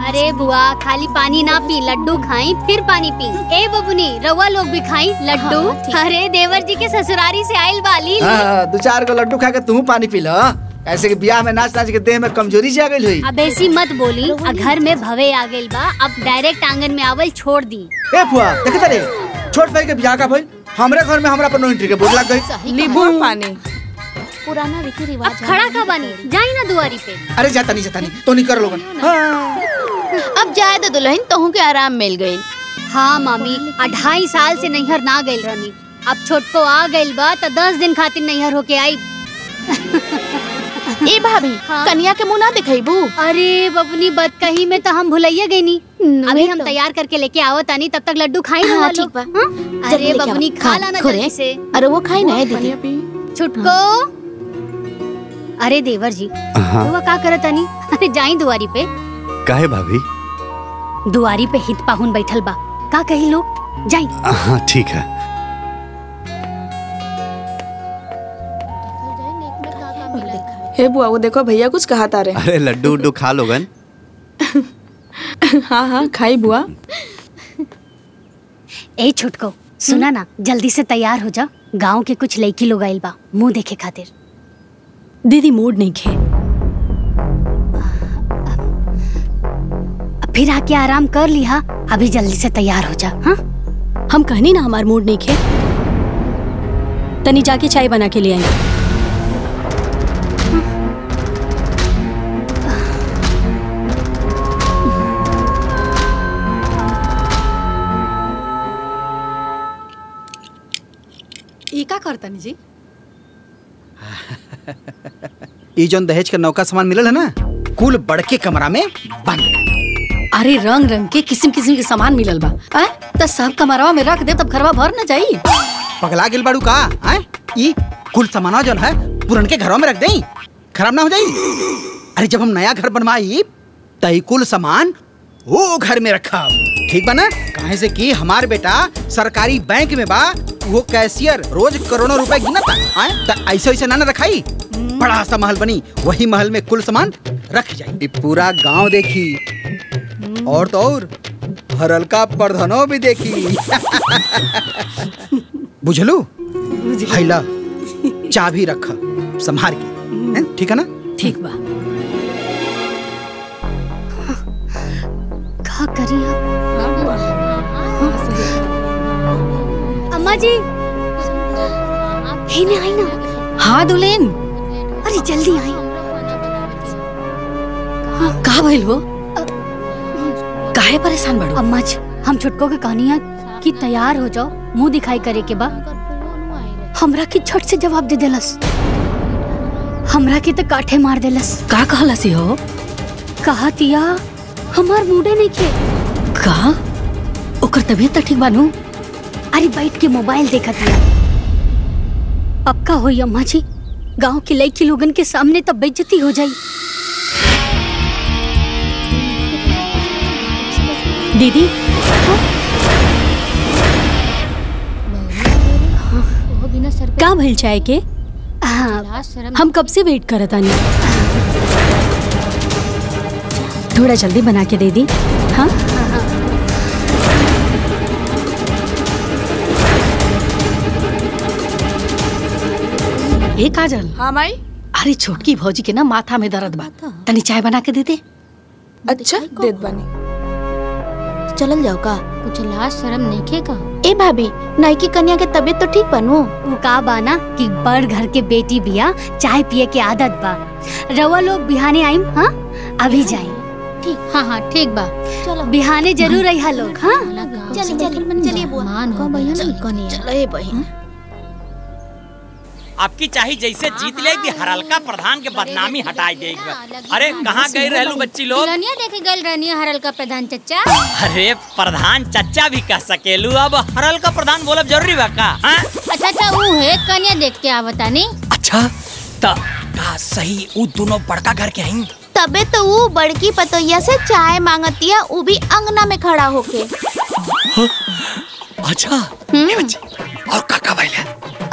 अरे बुआ खाली पानी ना पी, लड्डू खाई फिर पानी पी। ए बबुनी रउआ लोग भी खाई लड्डू। अरे देवर जी के ससुरारी से आइल वाली। 2-4 को लड्डू खा के तू पानी पी लो। ऐसे कि ब्याह में नाच नाच के देह में कमजोरी से आ गई हुई। अब ऐसी मत बोली, घर में भवे आ गइल बा, अब डायरेक्ट आंगन में आवल छोड़ दी। ए फुआ देखत रे छोट भाई के ब्याह का भइल हमरे घर में हमरा पर नो एंट्री के बोर्ड लग गई। नींबू पानी पुराना रीति रिवाज। अब खड़ा का बानी, जाई ना दुआरी पे। अरे जाता नहीं तो नहीं कर लोगन। अब जाए तो दुल्हन तोहू के आराम मिल गई। हाँ मामी 2.5 साल से नैहर ना गइल रहनी, अब छोटको आ गइल बा तो 10 दिन खातिर नैहर होके आई। ए भाभी कन्या के मुंह ना दिखाईबू। अरे बबनी बदकही में तो हम भुलैया गईनी। अभी हम तैयार करके लेके आवत आनी, तब तक लड्डू खाई ना। हाँ, ठीक बा। अरे बबनी खा लाना जल्दी से। अरे वो खाई ना दीदी। छुटको। अरे देवर जी वो का करत आनी? अरे जाई दुआरी पे। काहे भाभी? दुआरी पे हित पाहुन बैठल बा, का कही लोग जाई। हाँ ठीक है। हे बुआ वो देखो भैया कुछ कहा तारे। अरे लड्डू उड्डू खा लोगन। हाँ हाँ खाई बुआ। ए छुटको सुना ना, जल्दी से तैयार हो जा, गांव के कुछ लड़की लोग आइल बा मुंह देखे खातिर। दीदी मूड नहीं खे। फिर आके आराम कर लिहा, अभी जल्दी से तैयार हो जा। हाँ हम कहनी ना हमार मूड नहीं खे। तनी जाके चाय बना के ले आई। ये का करतनी जी? ये जौन दहेज का नौका सामान मिलल है ना कुल बड़के कमरा में बंद। अरे रंग रंग के किस्म किस्म के सामान मिलल बा। तो सब कमरवा में रख दे तब घरवा भर न जाई। पगला गेल बाड़ू का? ई कुल सामान जौन है पुरन के घरों में रख देई, खराब ना हो जाई। अरे जब हम नया घर बनवाई तई कुल सामान वो घर में रखा, ठीक बा ना? काहे से कि हमार बेटा सरकारी बैंक में बा, वो कैशियर रोज करोड़ों रुपए गिनता। ऐसे ऐसे ना रखाई, बड़ा सा महल बनी, वही महल में कुल सामान रख जाए। पूरा गांव देखी और तो और हरलका प्रधानो भी देखी। बुझलू? हैला चाबी रखा संभार के, ठीक है ना? ठीक बा। का करी अम्मा जी? ही आई ना। हाँ दुल्हन। अरे जल्दी आई। का भइल हो? काहे परेशान बड़ो? अम्मा जी हम छुटको के कहनी कि तैयार हो जाओ, मुंह दिखाई करे के बा। हमरा के झट से जवाब दे देलस, हमरा के तो काठे मार देलस। का कहलसी हो? कहतिया हमार मूडे नहीं खे। का? ओकर तबीयत तो ठीक बानू? अरे बैठ के मोबाइल देखतिया। अब का होई अम्मा जी, गांव के लड़की लोगन के सामने तब बेइज्जती हो जाई। दीदी का भइल चाय के? हम कब से वेट करत आनी। थोड़ा जल्दी बना के दे दी। हाँ ए काजल। हाँ माई। अरे छोटकी भौजी के ना माथा में दर्द बा, तनी चाय बना के दे दे। अच्छा देत बानी। चलल जाओ का? कुछ लाज शर्म नइखे का? ए भाभी, नईकी कन्या के तबीयत तो ठीक बनू? वो का बाना कि बड़ घर के बेटी बिया, चाय पिए के आदत बा। रवा लोग बिहाने आइम, हाँ अभी जाइम। ठीक। हाँ ठीक बा, चलो बिहाने जरूर रहिहा लोग। हाँ चलिए बुआ। चलो बहन। आपकी चाही जैसे जीत ले भी हरलका प्रधान के बदनामी हटाई देगी। अरे कहाँ गई रहलू बच्ची लोग? दुल्हनिया देखे गल रहनी हरलका प्रधान चच्चा। अरे प्रधान चच्चा भी कह सकेलू, अब हरलका प्रधान बोलब जरूरी बा का? अच्छा वो है कन्या देख के आवता नहीं। अच्छा ता का सही वो दोनों बड़का घर के हैं। तबे तो वो बड़की पतोहिया से चाय मांगतिया, वो भी अंगना में खड़ा होके। अच्छा और काका भाई?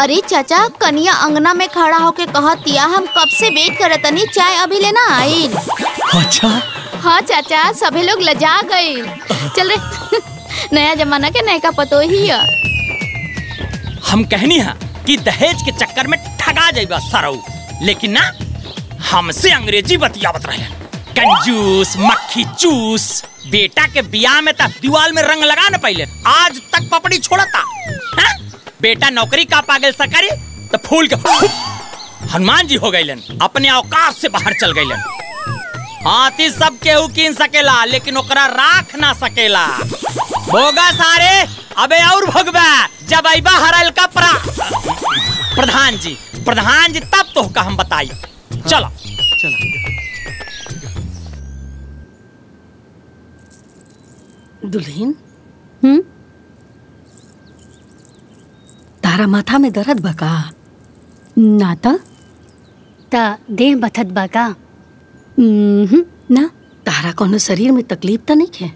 अरे चाचा, कन्या अंगना में खड़ा होके कहतिया हम कब से वेट करतनी, चाय अभी लेना आई। अच्छा हाँ चाचा, सभी लोग लजा गए। चल रे नया जमाना के नयका पतोही है। हम कहनी है कि दहेज के चक्कर में ठगा जाइबा सरऊ, लेकिन ना हमसे अंग्रेजी बतियावत रहे। कंजूस मक्खी चूस। बेटा के बियाह में तब दीवाल में रंग लगा न पहले, आज तक पपड़ी छोड़ता। बेटा नौकरी का पागल सकरी तो फूल के हनुमान जी हो गईलन, अपने औकात से बाहर चल गईलन। हाथी सब केहू कीन सकेला, लेकिन ओकरा राख ना सकेला। भोगा सारे अबे और भोगबा जब आइबा हरलका प्रधान जी तब तो का हम बताई। चलो दुल्हन, तारा माथा में दर्द बका? ना ता देह बथत बका? ना। तारा कोनो शरीर में तकलीफ तो नहीं है?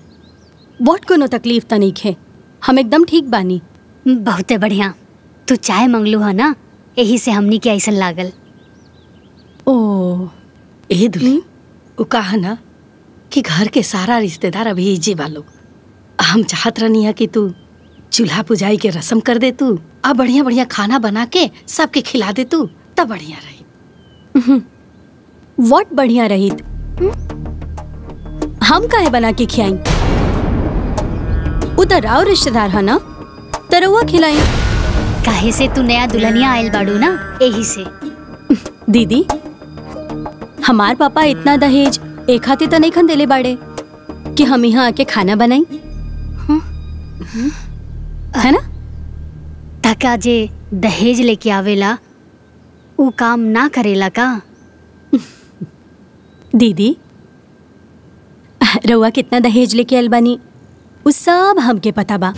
वोट कोनो तकलीफ तो नहीं है, हम एकदम ठीक बानी। बहुते बढ़िया। तू चाय मंगलू है ना, यही से हमनी के ऐसा लागल। ओ ए दुल्हन, वो कहा ना कि घर के सारा रिश्तेदार अभी इजे वालों। हम चाहत रहनी है कि तू चूल्हा पुजाई के रस्म कर दे, तू अब बढ़िया बढ़िया खाना बना के सबके खिला दे, तू तब बढ़िया रही। व्हाट बढ़िया रही? हम काहे बना के खियाई? उधर आओ रिश्तेदार है ना, तरुआ खिलाई। काहे से तू नया दुल्हनिया आयल बाड़ू ना, यही से। दीदी, हमार पापा इतना दहेज एक हाथे तो नहीं खन देले बाड़े कि हम यहाँ आके खाना बनाई, है ना? ताका जे दहेज लेके आवेला वो काम ना करेला का? दीदी, रउआ कितना दहेज लेके आयल बानी उस सब हमके पता बा।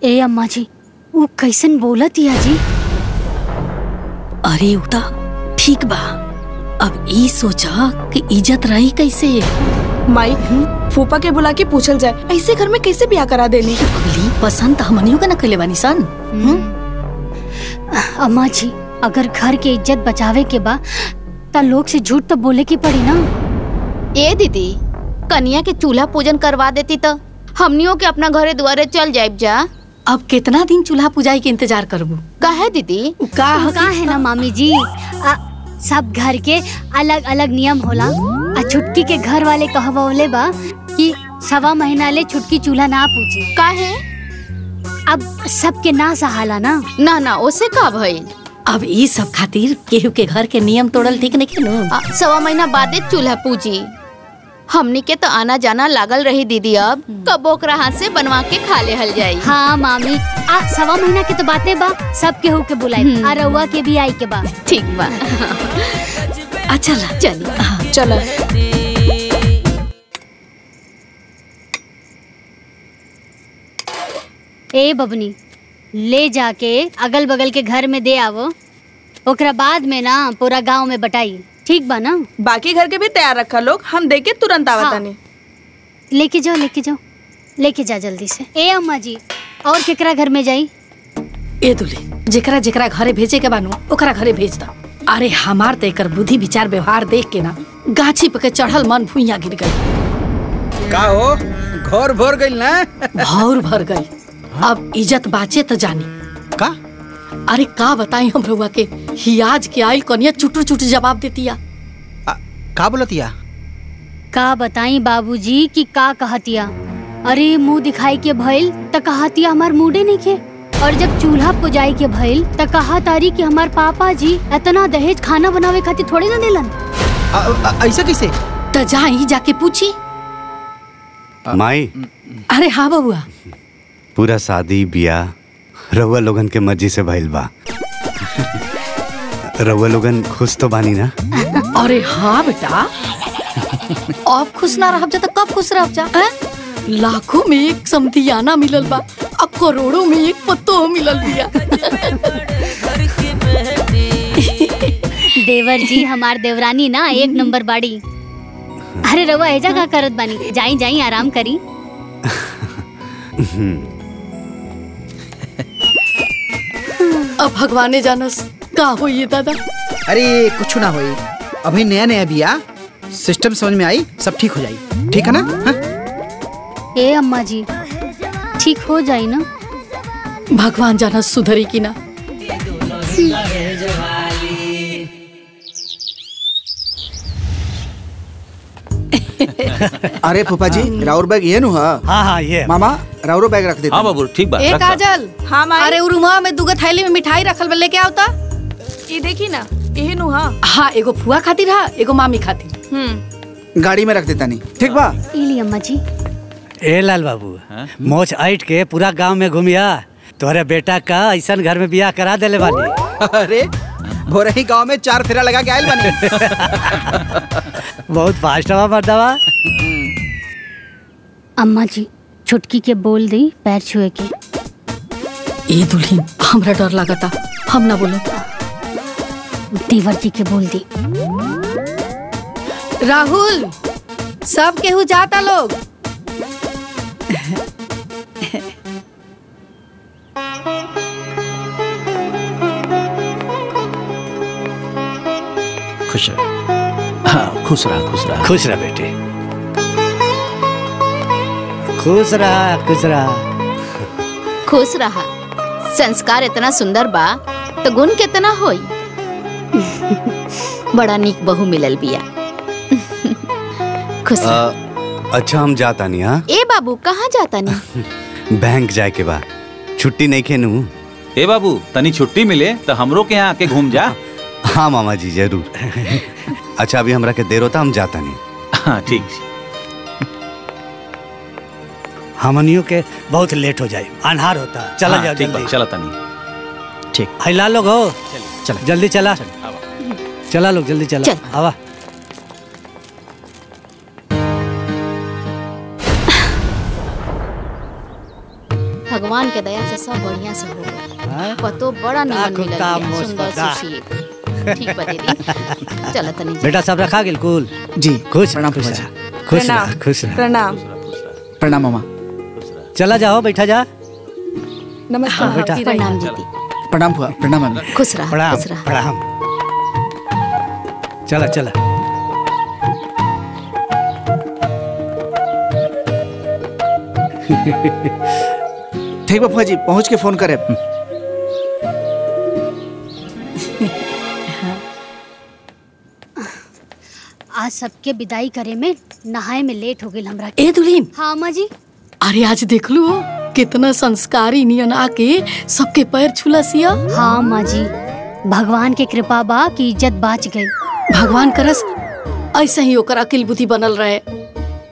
ए अम्मा जी, वो कैसन बोलत या जी? अरे उता ठीक बा, अब ई सोचा कि इज्जत रही कैसे। माई, फूफा के बुला के पूछल जाए, ऐसे घर में कैसे ब्याह करा देनी? अगली पसंद हमनियों का न कले बानी सन। अम्मा जी, अगर घर के इज्जत बचावे के बा ता लोग से झूठ तो बोले की पड़ी ना। ए दीदी, कन्या के चूल्हा पूजन करवा देती तो हमनियों के अपना घरे द्वारे चल जाइब जा। अब कितना दिन चूल्हा पुजाई के इंतजार करबू? काहे दीदी? का है ना मामी जी, सब घर के अलग अलग नियम होला। छुटकी के घर वाले कहवले बा कि 1.25 महीना ले छुटकी चूल्हा ना पूजी। काहे? अब सबके ना सहाला ना। ना ओसे का भइल? अब ई सब खातिर केहू के घर के नियम तोड़ल ठीक नहीं खेलो। 1.25 महीना बादे चूल्हा पूजी। हमनी के तो आना जाना लागल रही दीदी, अब कब ओकरा हाथ से बनवा के खा ले हल जाई। हाँ मामी, 1.25 महीना के तो बातें बा, सब केहू के बुलाई, आ रउआ के भी आई के बा। ठीक बा। अच्छा चली चलो। ए बबनी, ले जाके अगल बगल के घर में दे आवो, ओकरा बाद में ना पूरा गांव में बटाई, ठीक बा ना? बाकी घर के भी तैयार रखा लोग, हम देख के तुरंत आवतानी। हाँ। लेके जा जल्दी से। ए अम्मा जी, और केकरा घर में जाई? ए दुली, जेकरा जेकरा घरे भेजे के बानू ओकरा घरे भेज दा। अरे हमार तो एकर बुद्धि विचार व्यवहार देख के ना गाछी पे के चढ़ल मन भुइया गिर गई। का हो घोर भर गई ना? भौर भर गई। अब इज्जत बाचे तो जानी का? अरे का बताई हम रउआ के, हियाज के आइल कनिया चुटू चुटू जवाब देतिया। का बोलतिया? का बताई बाबूजी कि का कहतिया। अरे मुंह दिखाई के भइल त कहतिया हमार मूडे नहीं खे, और जब चूल्हा पुजाई के भइल त कहा तारी कि हमार पापा जी इतना दहेज खाना बनावे खातिर थोड़े ना देलन। ऐसा कैसे? त जाई जाके पूछी। माई अरे हाँ बबुआ। पूरा शादी बियाह रउआ लोगन के मर्जी से भइल बा। रउआ लोगन खुश तो बानी ना? अरे हाँ बेटा, अब खुश ना रह जा तो कब खुश रह जा? लाखों में एक समधियाना मिलल बा, अब करोड़ों में एक पत्तो मिलल बिया। देवर जी हमार देवरानी ना एक नंबर बाड़ी। अरे रवा एजा का करत बानी, जाई जाई आराम करी। अब भगवाने जानस का होई दादा। अरे कुछ ना होई, अभी नया नया बिया, सिस्टम समझ में आई, सब ठीक हो जाई। ठीक है ना? हा? ए अम्मा जी ठीक हो जाई ना? भगवान जानस सुधरी की ना। अरे फूफा जी राउर बैग ये नु है? हाँ ये मामा राउरो बैग रख देते। हाँ बाबू ठीक बात। ए काजल, हाँ माई। अरे उरुमा में दुगो थैली में मिठाई रखल बा, लेके आवता। ये देखी ना, यही नु हाँ। हाँ एगो फुआ खातिर हा, एगो मामी खातिर। गाड़ी में रख देता नहीं, ठीक बा? इली अम्मा जी। ए लाल बाबू, मोच ऐट के पूरा गांव में घूमिया, तोहरे बेटा का ऐसा घर में बियाह करा देले बानी। अरे भोरे ही गांव में 4 फेरा लगा के आयल बानी। बहुत फास्ट हवा मर्दवा। अम्मा जी छुटकी के बोल दी पैर छुए के। ए दुल्हन हमरा डर लगता, हम ना बोलो। देवर जी के बोल दी। राहुल सब केहू जाता लोग। खुश रह। हाँ खुश रहा खुश रहा। खुश रह बेटे, खुश रहा खुश रहा। खुश रहा। संस्कार इतना सुंदर बा तो गुण कितना होई। बड़ा नीक बहू मिलल बिया। खुश रहा। अच्छा हम जाता नहीं। हाँ ए बाबू कहाँ जाता नहीं? बैंक जाए के बा, छुट्टी नहीं खेनू। ए बाबू तनी छुट्टी मिले तो हमरो के यहाँ आके घूम जा। हाँ मामा जी जरूर। अच्छा अभी हमरा के देर होता, हम जाता नहीं। हाँ ठीक। हमनियों के बहुत लेट हो जाए, अन्हार होता। चला जाओ जल्दी। चला तनी। ठीक हैला लोग हो, चल जल्दी चला। चला लोग जल्दी चला। आवा भगवान के दया से सब बढ़िया से हो गया। पतो बड़ा निमन मिलल बिया, सुंदर सुशील। ठीक बा दीदी, चला तनी। बेटा सब रखा गेल कुल? जी खुश प्रणाम खुश फूफा रह, खुश रह, खुश रह। प्रणाम। प्रणाम मामा। चला जाओ, बैठा जा। नमस्कार बेटा। प्रणाम दीदी। प्रणाम फूफा, प्रणाम मामी। खुश रहा प्रणाम खुश रहा। प्रणाम। चला चला। ठीक बा फूफा जी, पहुँच के फोन करे। आज सबके विदाई करे में नहाए में लेट हो गई हमरा। ए दुल्हन। हाँ अम्मा जी। अरे आज देख लू कितना संस्कारी नियन आके सबके पैर छुलसिया। हाँ अम्मा जी, भगवान के कृपा बा की इज्जत बाच गई। भगवान करस ऐसे ही ओकर अकिल बुद्धि बनल रहे।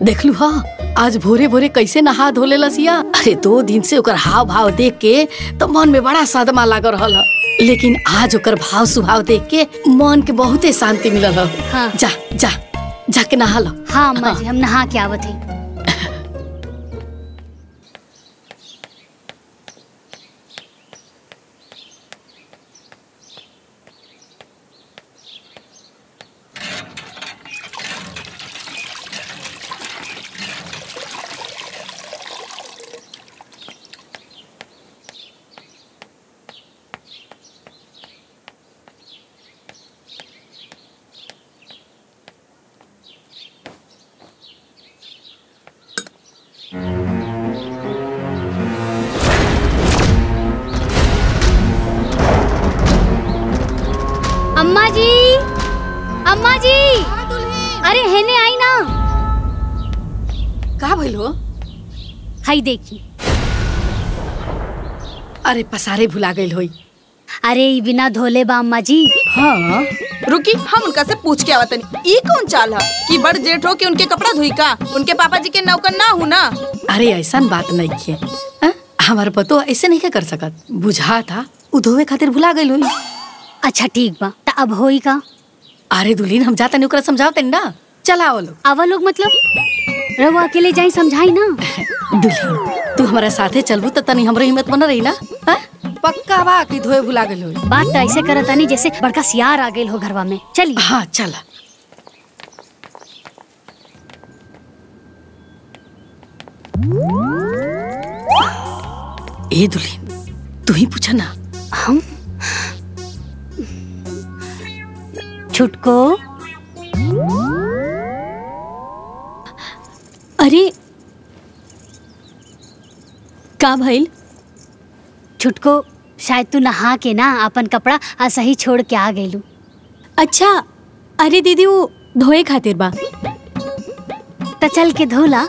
देख लू हाँ आज भोरे भोरे कैसे नहा धोले लसिया। अरे 2 दिन से ओकर हाव भाव देख के तो मन में बड़ा सदमा लाग रहल है, लेकिन आज ओकर भाव स्वभाव देख के मन के बहुते शांति मिलल है। हाँ। जा जा जाके नहा लो। हाँ अम्मा जी, हम नहा के आवत है। अम्मा जी, अरे हेने आई ना। का भइल हो? हाई देखी। अरे पसारे भुला गइल होई। अरे ई बिना धोले बा अम्मा जी। हाँ रुकी, हम उनका से पूछ के आवतनी। ई कौन चाल है कि बड़ जेठ हो कि उनके कपड़ा धोई का? उनके पापा जी के नौकर ना हूँ ना। अरे ऐसा बात नहीं है, हमारे पतो ऐसे नहीं कर सकत। बुझा था उ धोवे खातिर भुला गइल होई। अच्छा ठीक बा, त अब होई का? अरे दुल्हीन हम जाता नहीं ओकरा समझावते ना। चला आवो लोग। आवा लोग मतलब रहो अकेले जाई समझाई ना। दुल्हीन तू हमारा साथे चलबू त तनी हमरे हिम्मत बन रही ना। पक्का बा कि धोए भुला गइल होई। बात तो ऐसे करतानी जैसे बड़का सियार आ गइल हो घरवा में। चली। हाँ चला। ए दुल्हीन तू ही पूछा ना। हम छुटको। अरे का भइल? छुटको शायद तू नहा के ना अपन कपड़ा सही छोड़ के आ गइलू। अच्छा अरे दीदी वो धोए खातिर बा। त चल के धोला।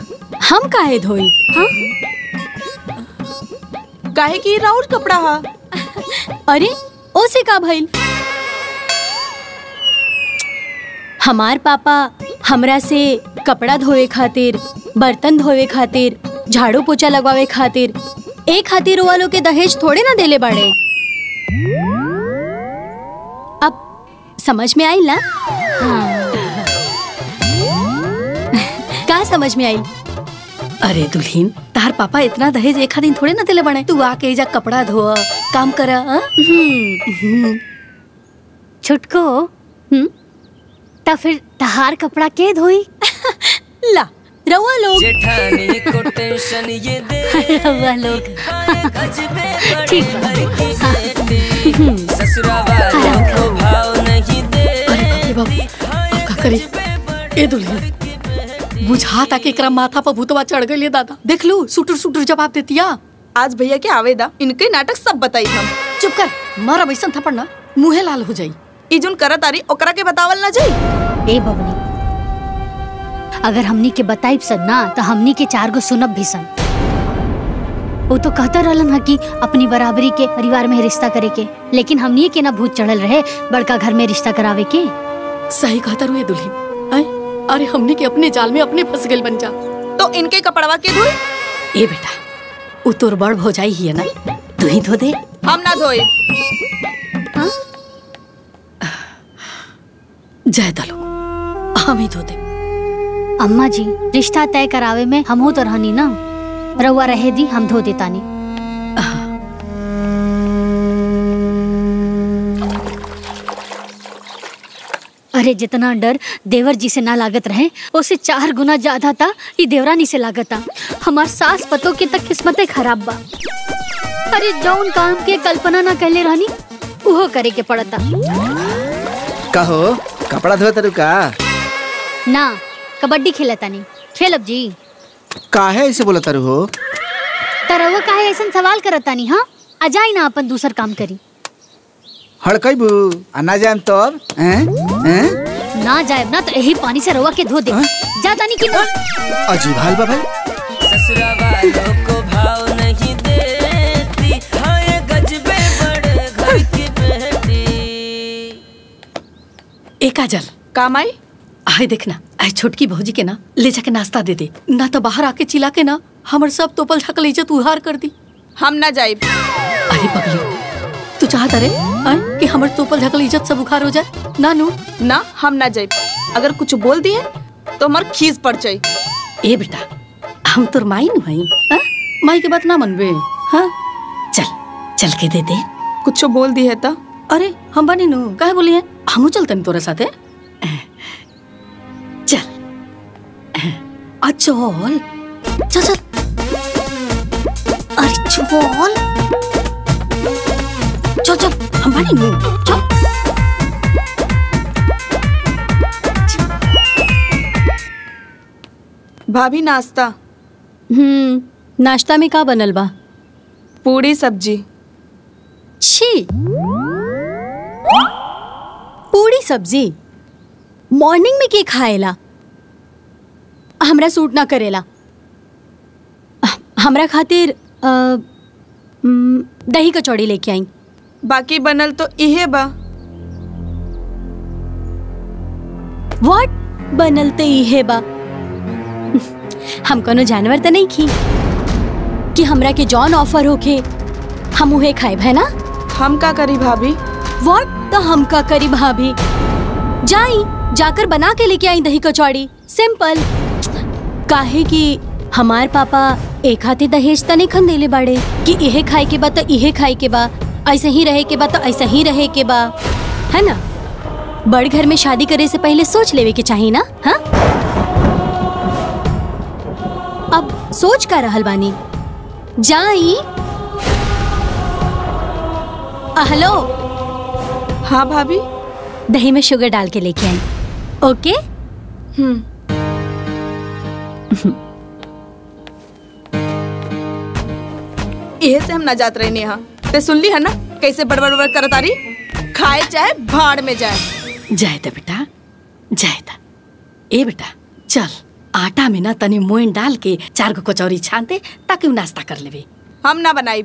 हम काहे धोई? हाँ काहे कि राउर कपड़ा हा। अरे ओसे का भइल? हमार पापा हमरा से कपड़ा धोए खातिर, बर्तन धोए खातिर, झाड़ू पोछा लगवावे खातिर, एक खातिर वालों के दहेज थोड़े ना देले बाड़े। अब समझ में आई ना? का समझ में आई? अरे दुल्हीन तार पापा इतना दहेज एक दिन थोड़े ना दिले बने। तू आके एजा कपड़ा धो काम करा। छुटको ता फिर तहार कपड़ा के धोई? ला रवा लोग। जेठानी को टेंशन ये दे रवा लोग। ठीक ससुरा वालों को भाव नहीं दे। अरे बाप रे बाप, अब का करी? ए दुल्हीन बुझा था कि एकरा माथा पर भूतवा चढ़ गई। दादा देख लू सुटुर सुटुर जवाब देतिया। आज भैया के आवेदा इनके नाटक सब बताई हम। चुप कर, मारा बैसन थप्पड़ ना मुँहे लाल हो जाई। इजुन करत आरी ओकरा के बतावल ना जाई। ए बबनी, अगर हमनी के बताइब सन ना तो हमनी के 4 गो सुनब भी सन। वो तो कहता रहलन है कि अपनी बराबरी के परिवार में रिश्ता करे के, लेकिन हमनी के ना भूत चढ़ल रहे बड़का घर में रिश्ता करावे के। सही कहता रुए दुल्हीन। अरे हमने के अपने जाल में अपने फंस गए बन जा। तो इनके कपड़वा के धोए? ए बेटा उ तोर बड़ भौजाई ही है ना, तू ही धो दे। हम ना धोए। जय दलो हम ही धो दे। अम्मा जी रिश्ता तय करावे में हमहू तो रहनी ना। रउआ रहे दी, हम धो देतानी। अरे जितना डर देवर जी से ना लागत रहे उससे 4 गुना ज्यादा था ये देवरानी से लागता। हमार सास पतों की तक किस्मतें खराब बा। अरे जौन काम के कल्पना ना कहले रहनी वो करे के पड़ता। कहो कपड़ा धोए तरु का? ना कबड्डी खेलता नहीं। खेलब जी। काहे ऐसे बोला तरु हो? तरवा काहे ऐसा सवाल करता नहीं? हाँ आ जाई ना अपन दूसर काम करी। हड़कईबू ना जाएम तो अब ना जाएब ना तो यही पानी से रवा के धो दे। जाता नहीं कि ना। अजीब हाल बा भाई। ससुरा वालों को भाव नहीं देती, हाय गजबे बड़े घर की बेटी। एक आजल काम आई। आए देखना आए छोटकी भौजी के ना ले जाके नाश्ता दे दे, ना तो बाहर आके चिल्ला के ना हमर सब तोपल झाकल इज्जत उहार कर दी। हम ना जाइब। अरे पगली तू चाहता रे कि हमर तोपल झाकल इज्जत सब उखार हो जाए? ना नू ना हम ना जाइब। अगर कुछ बोल दिए तो हमार खीस पड़ जाई। ए बेटा हम तोर माई नु हई, माई के बात ना मनबे। हाँ चल चल के दे दे। कुछ बोल दी है तो? अरे हम बनी नु काहे बोली है? हमू चलतन तोरा साथे। चल चल चल चल। अरे चल चल चल हम बनी नु चल। भाभी नाश्ता। नाश्ता में का बनल बा? पूरी सब्जी। छी पूरी सब्जी? मॉर्निंग में के खाएला हमरा सूट ना करेला। हमरा खातिर दही कचौड़ी लेके आई। बाकी बनल तो इहे बा। व्हाट बनल तो इहे बा? हम कोनो जानवर तो नहीं खी कि हमरा के जॉन ऑफर होके हम उहे खाए है ना। हम का करी भाभी? व्हाट तो हम का करी भाभी? जाई जाकर बना के लेके आई दही कचौड़ी, सिंपल। काहे कि हमार पापा एक हाथे दहेज तने खन देले बाड़े कि इहे खाए के बा तो इहे खाए के बा, ऐसे ही रहे के बा तो ऐसा ही रहे के बा, है ना। बड़ घर में शादी करे से पहले सोच लेवे के चाहिए ना। हाँ अब सोच का रहल बानी। जाई। हेलो। हाँ भाभी। दही में शुगर डाल के लेके आई। ओके। यही से हम ना जात रहे नेहा। ते सुन ली है ना कैसे बड़बड़ करत आरी। खाए चाहे भाड़ में जाए। जाए दा बेटा, जाए दा। ए बेटा चल आटा में ना तनी मोइन डाल के 4 गो कचौरी छान दे ताकि नाश्ता कर लेवे। हम ना बनाई।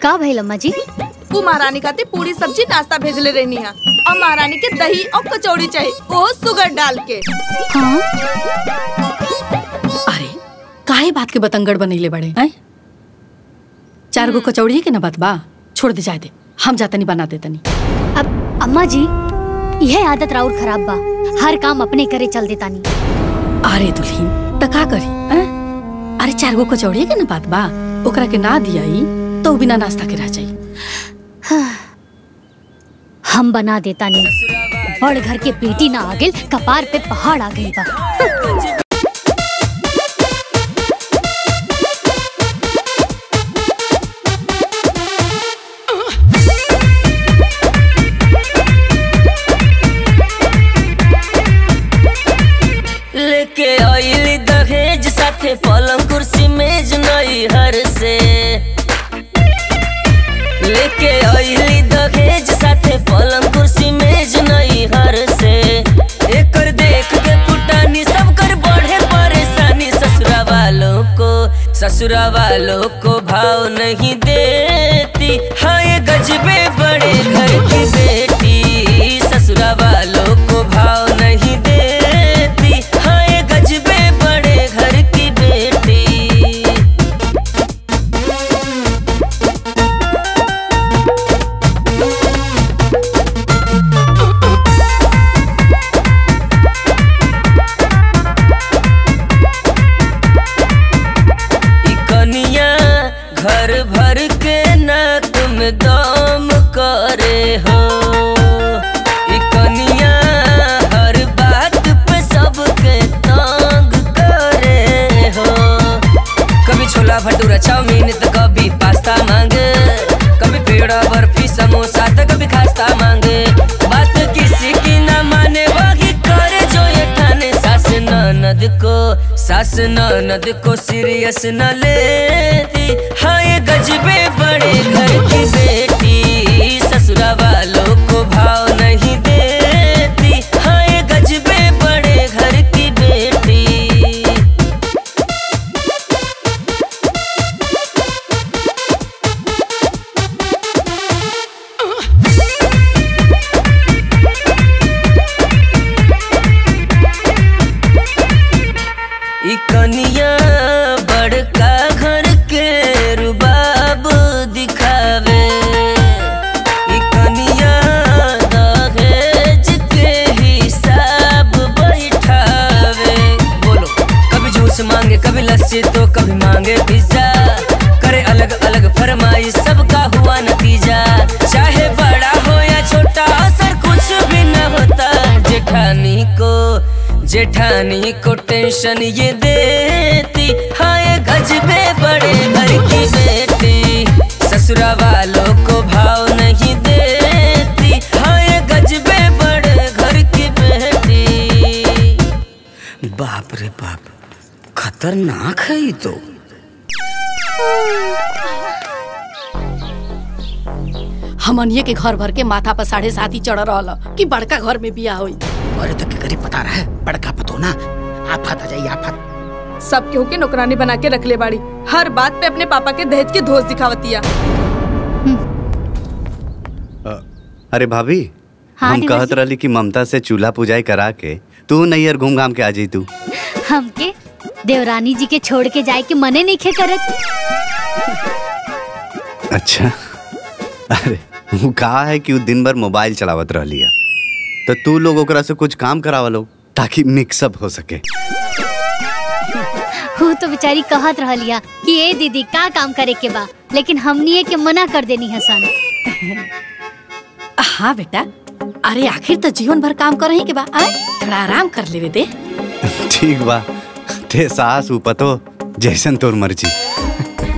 का भइल अम्मा जी? तू महारानी खाती पूरी सब्जी नाश्ता भेजले रहनी है और महारानी के दही और कचौड़ी चाहिए, वो शुगर डाल के। हाँ? अरे काहे बात के बतंगड़ बनैले बड़े हैं? 4 गो कचौड़ी के ना बात बा, छोड़ दे, जाए दे, हम जातनी बना देतनी। अब अम्मा जी यह आदत राउर खराब बा, हर काम अपने करे चल देतानी। अरे दुल्हीन त का करी? अरे 4 गो कचौड़ी के ना बात बा, ओकरा के ना दियाई तो बिना नाश्ता के रह जाई। हम बना देतानी। बड़ घर के बेटी ना आ गेल, कपार पे पहाड़ आ गई बा। लेके आइली दहेज साथे पलंग कुर्सी मेज नई हर से। लेके आइली दहेज साथे पलंग कुर्सी मेज नई हर से। एकर देख के पुटानी सब कर बढ़े परेशानी। ससुरा वालों को भाव नहीं देती। हाँ ये गजबे बड़े घर की बेटी। ससुरा वालों को भाव नहीं देती। हाँ ये गजबे बड़े घर की बेटी। घर भर के ना तुम दम करे हो। कनिया हर बात पे सबके तंग करे हो। कभी छोला भटूरा चाउमीन तो कभी पास्ता मांगे। कभी पेड़ा बर्फी समोसा तो कभी खास्ता मांगे। बात किसी की ना माने वही करे जो ये ठाने। सास ननद को सीरियस न लेती। हाँ ये गजबे बड़े घर की बेटी। ससुरा वालों को भाव नहीं देती। हाँ ये गजबे बड़े घर की बेटी। कनिया बड़का घर के रुबाब दिखावे। कनिया दहेज के हिसाब बैठावे। बोलो कभी जूस मांगे कभी लस्सी तो कभी मांगे पिज्जा। करे अलग अलग फरमाइश सबका हुआ नतीजा। चाहे बड़ा हो या छोटा असर कुछ भी न होता। जेठानी को टेंशन ये देती। हाँ ये गजबे बड़े घर की बेटी। ससुरा वालों को भाव नहीं देती। हाँ ये गजबे बड़े घर की बेटी। बाप रे बाप, खतरनाक है ये तो। हमनिए के घर भर के माथा पर 7.5 चढ़ रहा कि बड़का घर में बिया होई। अरे तो के पता रहे बड़का पतो ना आफत आ जाई आफत। सब केहू के नौकरानी बना के रख ले बाड़ी, हर बात पे अपने पापा के दहेज के धोस दिखावतिया। अरे भाभी, हाँ, हम कहत रहली कि ममता से चूल्हा पुजाई करा के तू नैयर घूम घाम के आ जाई तू। हमके देवरानी जी के छोड़ के जाए के मने नहीं खे करत। अच्छा, अरे वो कहा है कि वो दिन भर मोबाइल चलावत रहली है, तो तू लोग ओकरा से कुछ काम करावा लो ताकि मिक्सअप हो सके। वो तो बेचारी कहत रहलिया कि ए दीदी का काम करे के बा, लेकिन हमनी के मना कर देनी हसन। हाँ बेटा, अरे आखिर तो जीवन भर काम कर ही के बा, थोड़ा आराम कर लेवे दे। ठीक बा, ते सास उपतो जैसन तोर मर्जी।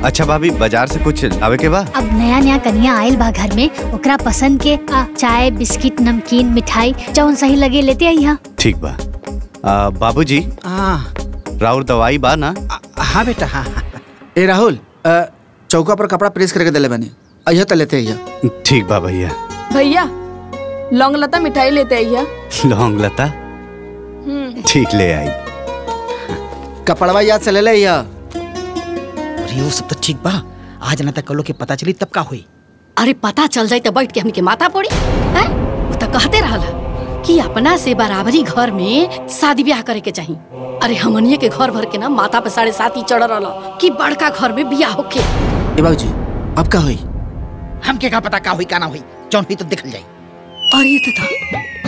अच्छा भाभी, बाजार से कुछ लावे के बा? अब नया नया कन्या आयल बा घर में, ओकरा पसंद के चाय बिस्किट नमकीन मिठाई जौन सही लगे लेते आई। ठीक बा। बाबूजी, राहुल दवाई बा ना? हाँ बेटा, हाँ। ए राहुल, चौका पर कपड़ा प्रेस करके दले बने, अइया तो लेते अइया। ठीक बा भैया। भैया लौंग लता मिठाई लेते आइया। लौंग लता? ठीक ले आई। कपड़वा याद से ले ले अइया। अरे वो सब तो ठीक बा, आज ना तक कलो के पता चली तब का हुई। अरे पता चल जाए तो बैठ के हमके माथा पड़ी है? वो तो कहते रहला कि अपना से बराबरी घर में शादी ब्याह करे के चाहिए। अरे हमनिए के घर भर के ना माथा पे 7.5 चढ़ रहा कि बड़का घर में बियाह होके। ए बाबूजी, अब का हुई? हमके का पता का हुई का ना हुई, जौन भी तो देखल जाई। अरे ये तो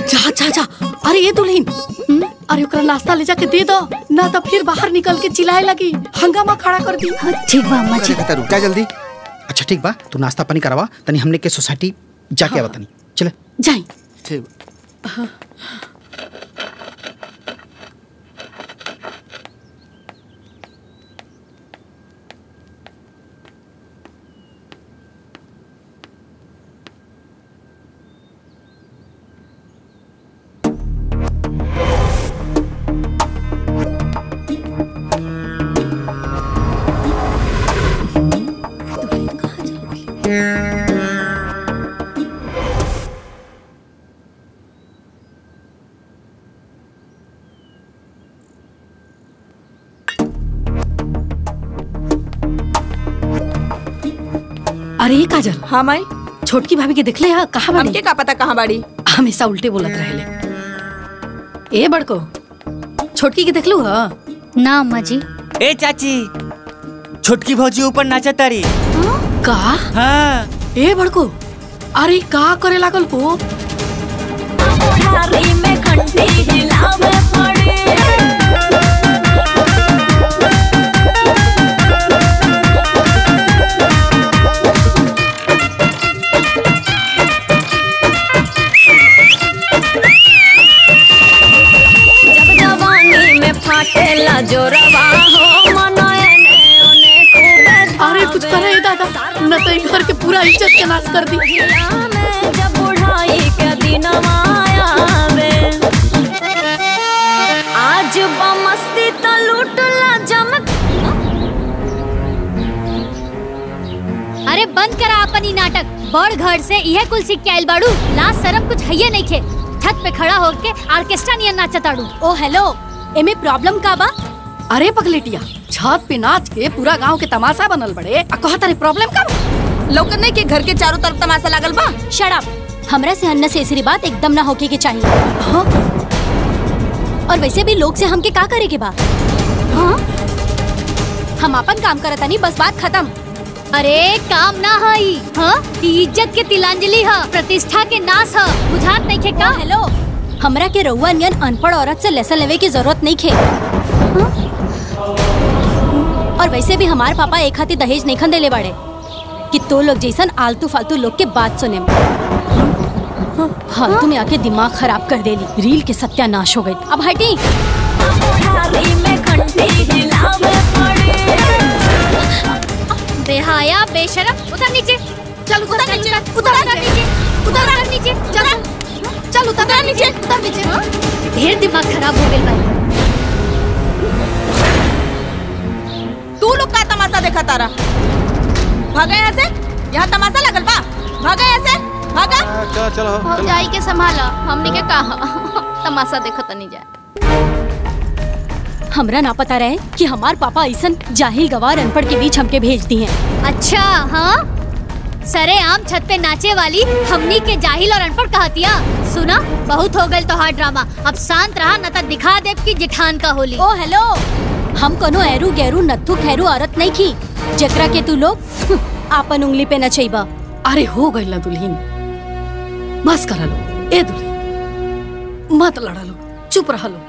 जा जा जा, अरे ये दुल्हन, अरे ओकरा नाश्ता ले जाके दे दो, ना तो फिर बाहर निकल के चिल्लाए लगी, हंगामा खड़ा कर दी। ठीक बा अम्मा जी। रुक जा जल्दी। अच्छा ठीक बा, तू नाश्ता पानी करवा, तनी हमने के सोसाइटी जाके आवा तनी। चले जाई। ठीक। अरे काजल। हाँ माई। छोटकी भाभी के देखले हा कहाँ बाड़ी? हमके का पता कहाँ बाड़ी? हमेशा उल्टे बोलत रहेले। ए बड़को, छोटकी के देखलू हा? ना अम्मा जी। ए चाची, छोटकी भौजी ऊपर नाचा तारी। का? हाँ। ए बड़को, अरे का करे लागल को? में घंटी हिलावे पड़े। अरे कुछ करे दादा, न तो घर के पूरा इज्जत के नाश कर दी। जब बुढ़ाई के दिन आज बमस्ती तो लूटला जमक। अरे बंद करा अपनी नाटक, बड़ घर से यह कुल सीख के आइल बाड़ू, लाज शरम कुछ है नहीं खे। छत पे खड़ा होके ऑर्केस्ट्रा नियन नाचताड़ू। ओ हेलो, एमे प्रॉब्लम का बा? अरे पगलेटिया, छत पे नाच के पूरा गांव के तमाशा बनल बड़े, कहत रे प्रॉब्लम का? लोकन नहीं के घर के चारों तरफ तमाशा लागल बा। शट अप, हमरा से अननेसेसरी बात एकदम ना होके के चाहिए। हाँ? और वैसे भी लोग से हमके का करे के बा? हाँ? हम अपन काम करतानी, बस बात खत्म। अरे काम ना हई, हाँ? इज्जत के तिलांजलि है, प्रतिष्ठा के नाश है, बुझात नहीं खे का? हेलो, हमरा के रउआ नियन अनपढ़ औरत से लेसन लेवे की जरूरत नहीं खे। हाँ? और वैसे भी हमारे पापा एक हाथी दहेज नहीं खंदे ले बाड़े कि तो लोग जैसन आलतू फालतू लोग के बात सुने। फालतू में आके दिमाग खराब कर देली, रील के सत्यानाश हो गई। अब हटी। बेहाया बेशरम, उतर नीचे। चल उतर नीचे, उतर नीचे, उतर नीचे, चल उतर नीचे, उतर नीचे। ढेर दिमाग खराब हो गया भाई। तू लोग का तमाशा देखा तारा? भागा यहाँ से, यहाँ तमाशा लगल बा। भागा ऐसे भागा। चलो भौजाई के संभाला, हमनी के कहा तमाशा देखत नहीं जाए। हमरा ना पता रहे कि हमार पापा ऐसन जाहिल गवार अनपढ़ के बीच हमके भेज दी हैं। अच्छा हाँ, सरे आम छत पे नाचे वाली हमनी के जाहिल और अनपढ़ कहतिया। सुना, बहुत हो गए तोहार ड्रामा, अब शांत रहा न त दिखा देव की जिठान का होली। ओ हेलो, हम कोनो एरू गैरू नत्थु खैरू औरत नहीं की जकरा के तू लोग आपन उंगली पे नचैबा। अरे हो गई ना दुल्हन, बस करा लो। ए दुल्हन मत लड़ा लो, चुप रहा लो।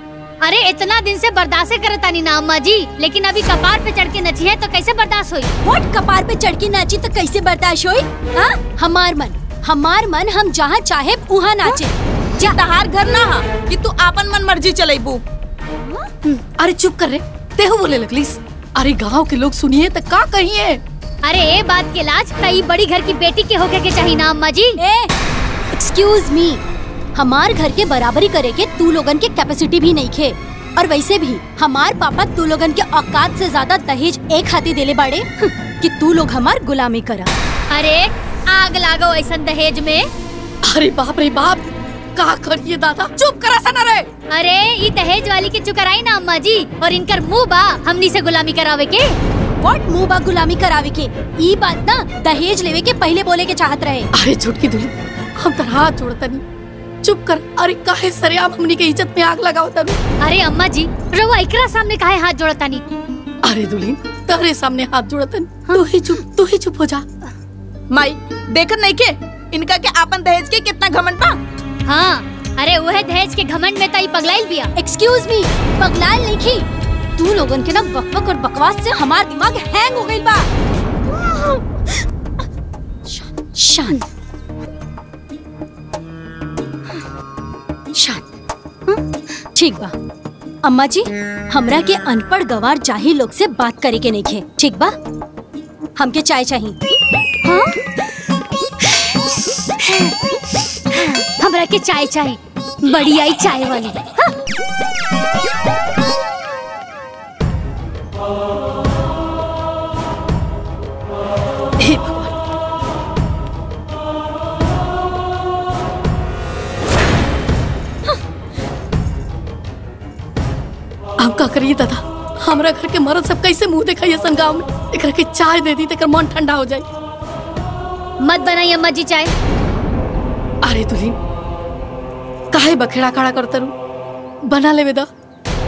अरे इतना दिन से बर्दाश्त करतानी ना अम्मा जी, लेकिन अभी कपार पे चढ़ के नची है तो कैसे बर्दाश्त हुई? व्हाट, कपार पे चढ़ के नाची तो कैसे बर्दाश्त हुई? हाँ, हमार मन हम जहाँ चाहे वहाँ नाचे। जा तहार घर ना हा कि तू आपन मन मर्जी चलेबू। अरे चुप कर रे, तेहू बोले लगलीस। अरे गांव के लोग सुनिए तो का कहिए। अरे ए बात के लाज कई बड़ी घर की बेटी के होके के चाहिए ना अम्मा जी। एक्सक्यूज मी, हमार घर के बराबरी करे के तू लोगन के कैपेसिटी भी नहीं खे। और वैसे भी हमार पापा तू लोगन के औकात से ज्यादा दहेज एक हाथी देले बाड़े कि तू लोग हमार गुलामी करा। अरे आग लागो ऐसा दहेज में। अरे बाप रे बाप, का करिए दादा, चुप करा सा ना रे। अरे ये दहेज वाली के चुकराई ना अम्मा जी, और इनकर मुंह बा हमनी से गुलामी करावे के। व्हाट, मुंह बा गुलामी करावे के? ई बात ना दहेज लेवे के पहले बोले के चाहत रहे। अरे झुटकी दुल्हन, हम तो हाथ जोड़ता नहीं, चुप कर। अरे काहे सरे आप हमनी के इज्जत में आग लगाओ तभी। अरे अम्मा जी, रवा इकरा सामने काहे हाथ जोड़ता नहीं? अरे दुल्हन, तेरे सामने हाथ जोड़ता नहीं। तू ही चुप हो जा। माई देखत नहीं के इनका के आपन दहेज के कितना घमंड बा। हाँ, अरे वह दहेज के घमंड में तई पगलाइल बिया। एक्सक्यूज मी, पगलाइल नहीं की। तू लोगन के ना बकबक और बकवास से हमार दिमाग हैंग हो गई बा। शांत शांत, ठीक बा। अम्मा जी, हमरा के अनपढ़ गवार जाहिल लोग से बात करे के नहीं खे, ठीक बा? हमके चाय चाहिए। हाँ? हमरा के चाय चाहिए, बड़ी आई चाय वाली। हाँ? हम का करिए दादा, हमरा घर के मर्द सब कैसे मुंह दिखाई सन गाँव में। एकरा के चाय दे दी तेकर मन ठंडा हो जाए। मत बनाई अम्मा जी चाय। अरे दुल्हन, काहे बखेड़ा खड़ा करता रू, बना ले बेदा।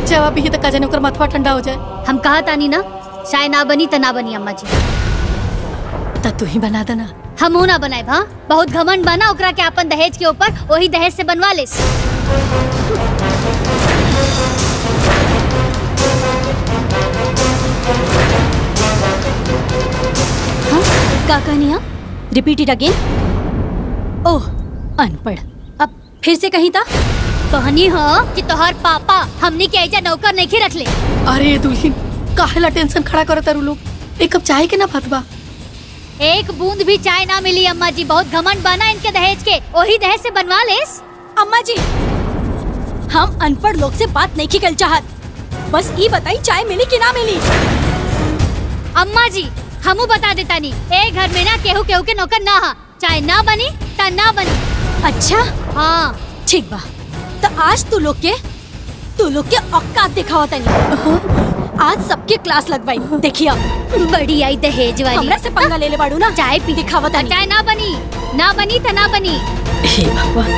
चाय पी तो का जाने ओकर माथवा ठंडा हो जाए। हम कहा तानी ना, चाय ना बनी त ना बनी अम्मा जी। त तू ही बना देना। हम ना बनाए भा, बहुत घमंड बना ओकरा के अपन दहेज के ऊपर, वही दहेज से बनवा लेस। का कहनिया? Repeat it again. ओह अनपढ़, अब फिर से कहीं था। कहनी हो कि तोहर पापा हमनी के ऐजा नौकर नहीं के रख ले। अरे दुल्हन, काहेला टेंशन खड़ा करता रू लोग। एक कप चाय के ना बात बा। एक बूंद भी चाय ना मिली अम्मा जी, बहुत घमंड बना इनके दहेज के, वही दहेज से बनवा लेस। अम्मा जी, हम अनपढ़ लोग से बात नहीं की कल चाहत, बस ये बताई चाय मिली कि ना मिली। अम्मा जी, हमू बता देता नहीं, एक घर में ना केहू केहू के नौकर ना हा, चाय ना बनी ता ना बनी। अच्छा हाँ ठीक बा, तो आज तू लोग के औकात दिखाओ तनी। आज सबके क्लास लगवाई, देखिए बड़ी आई दहेज वाली। हमरा से पंगा ले ले बाड़ू ना। चाय पी दिखावा तनी। चाय ना बनी तो ना बनी। हे भगवान।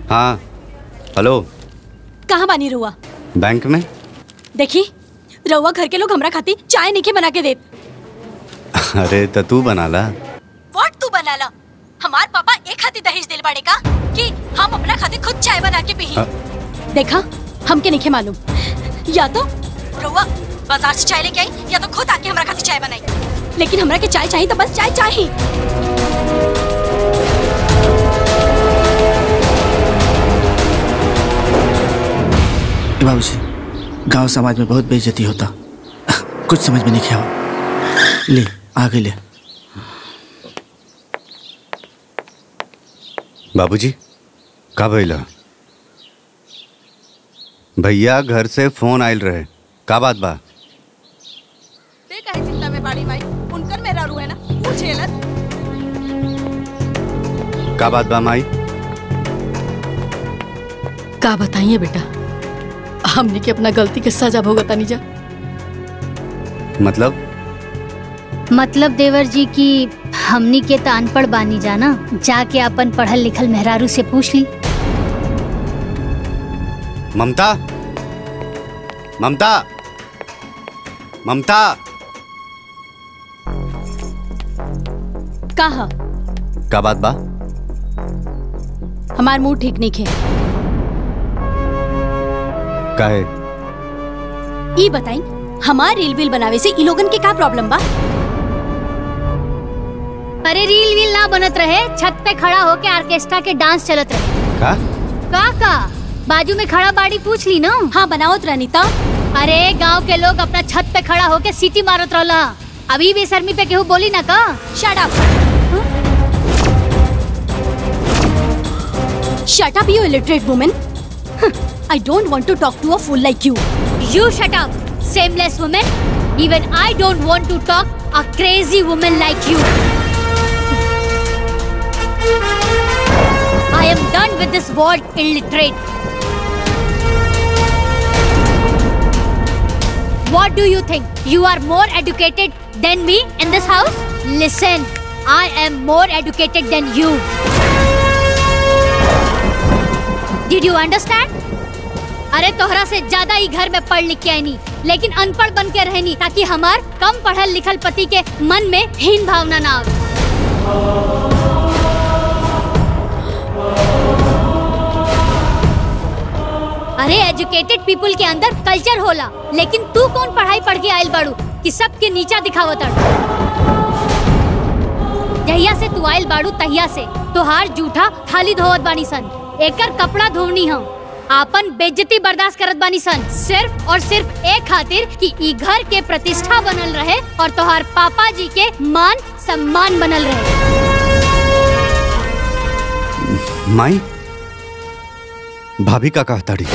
हाँ हेलो, कहाँ बानी रुआ? बैंक में। देखी रउआ घर के लोग हमरा खाती चाय नहीं बना के देत। अरे तो तू बना ला। व्हाट तू बना ला? हमार पापा एक हाथी दहेज दिल बाड़े का कि हम अपना खाती खुद चाय बना के पी। देखा हमके नहीं मालूम, या तो रउआ बाजार से चाय लेके आई या तो खुद आके हमरा खाती चाय बनाई। लेकिन हमरा के चाय चाहिए तो बस चाय चाहिए। बाबूजी, गांव समाज में बहुत बेइज्जती होता, कुछ समझ में नहीं आया। ले आगे ले। बाबूजी का भइला? भैया घर से फोन आयल रहे, का बात बा? ते काहे चिंता में बाड़ी माई, उनकर मेरा रू है ना, पूछेलस। का बात बा माई? का बताइए बेटा, हमने के अपना गलती के सजा भुगतानी जा। मतलब देवर जी की हमनी के तो अनपढ़ बानी जाना, जाके अपन पढ़ल लिखल मेहरारू से पूछ ली। ममता, ममता, ममता। कहा का बात बा? हमार मुंह ठीक नहीं खे। काहे? ई बताई, हमार रील वील बनावे से ई लोगन के का प्रॉब्लम बा? अरे रील वील ना बनत रहे, छत पे खड़ा होके ऑर्केस्ट्रा के डांस चलत रहे। का बाजू में खड़ा बाड़ी पूछ ली ना। हाँ बनावत रहनी ता। अरे गांव के लोग अपना छत पे खड़ा होके सीटी मारत रहला। अभी भी शर्मी पे केहू बोली ना का? Shut up. Shut up, you illiterate woman. I don't want to talk to a fool like you. You shut up, shameless woman. Even I don't want to talk a crazy woman like you. I am done with this word illiterate. What do you think? You are more educated than me in this house? Listen, I am more educated than you. Did you understand? अरे तोहरा से ज्यादा ही घर में पढ़ लिख के आई नहीं, लेकिन अनपढ़ बन के रहनी ताकि हमार कम पढ़ल लिखल पति के मन में हीन भावना ना आवे। अरे एजुकेटेड पीपल के अंदर कल्चर होला, लेकिन तू कौन पढ़ाई पढ़ के आयल बाड़ू कि सबके नीचा दिखावत अड़। जहिया से तू आयल बाड़ू तहिया से तोहार जूठा थाली धोवत बानी सन, एकर कपड़ा धोवनी हम, आपन बेइज्जती बर्दाश्त करत बानी सन, सिर्फ और सिर्फ एक खातिर कि ई घर के प्रतिष्ठा बनल रहे और तोहार पापा जी के मान सम्मान बनल रहे। माई, भाभी का कहताड़ी?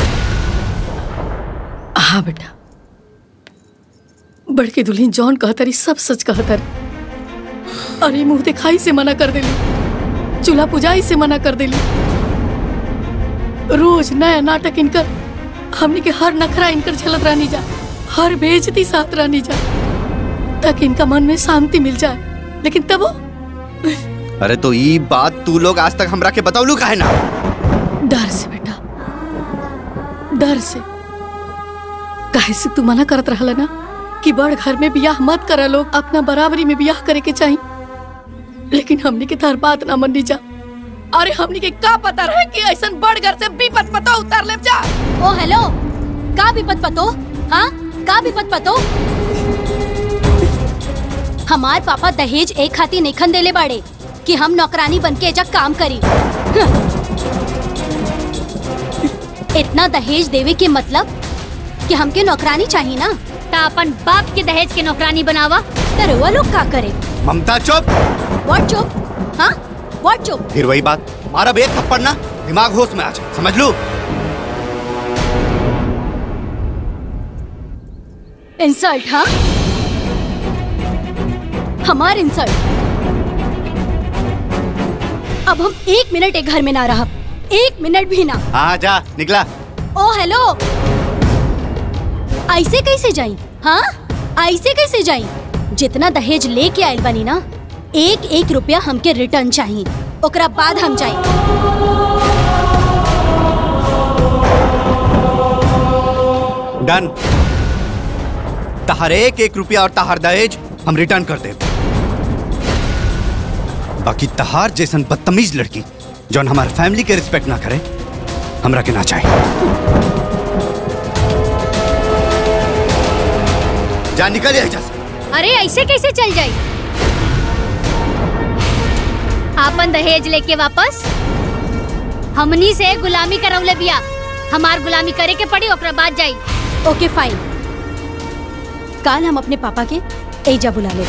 हाँ बेटा, बड़की दुल्हन जॉन कहतरी सब सच कहतर। अरे मुंह दिखाई से मना कर देली, चूल्हा पुजाई से मना कर देली, रोज नया नाटक इनकर, हमने के हर नखरा इनकर झलत रहनी जा, हर बेइज्जती साथ रहनी जा, ताकि इनका मन में शांति मिल जाए। लेकिन तब वो अरे तो ये बात तू लोग आज तक हमरा के बतावलू काहे ना? डर से बेटा, डर से। काहे से तू मना करत रहला ना कि बड़ घर में बियाह मत करा, लोग अपना बराबरी में बियाह करे के चाहिए, लेकिन हमने के तार बात ना मनी जा। अरे हमने के का पता रहे कि ऐसा बड़ घर से विपत पतो उतार ले जा। ओ हेलो, का विपत पतो? हाँ, का विपत पतो? हमार पापा दहेज एक खातिर नेखन देले बाड़े कि हम नौकरानी बन के जग काम करी। इतना दहेज देवे के मतलब कि हमके नौकरानी चाहिए ना, ता अपन बाप के दहेज के नौकरानी बनावा। तरुआ लोग का करे? ममता चुप। व्हाट चुप? हाँ व्हाट चुप? फिर वही बात, मारा बेग थप्पड़ ना, दिमाग होश में आ जाए, समझ लो। इंसल्ट? हाँ, हमार इंसल्ट? अब हम एक मिनट एक घर में ना रहा, एक मिनट भी ना। हाँ जा, निकला। ओ हेलो, ऐसे कैसे जाई? हाँ, ऐसे कैसे जाई? जितना दहेज लेके आयल बनी ना, एक एक रुपया हमके रिटर्न चाहिए, ओकरा बाद हम जाई। डन। तहार एक एक रुपया और तहार दहेज हम रिटर्न कर दे। बाकी तहार जैसन बदतमीज लड़की जौन हमारे फैमिली के रिस्पेक्ट ना करे, हमरा के ना चाहिए। जा, निकल जाए जैसे। अरे ऐसे कैसे चल जाई? आपन दहेज लेके वापस हमनी से गुलामी करवले बिया, हमार गुलामी करे के पड़ी, ओकरा बाद जाई। ओके फाइन, काल हम अपने पापा के एजा बुला ले।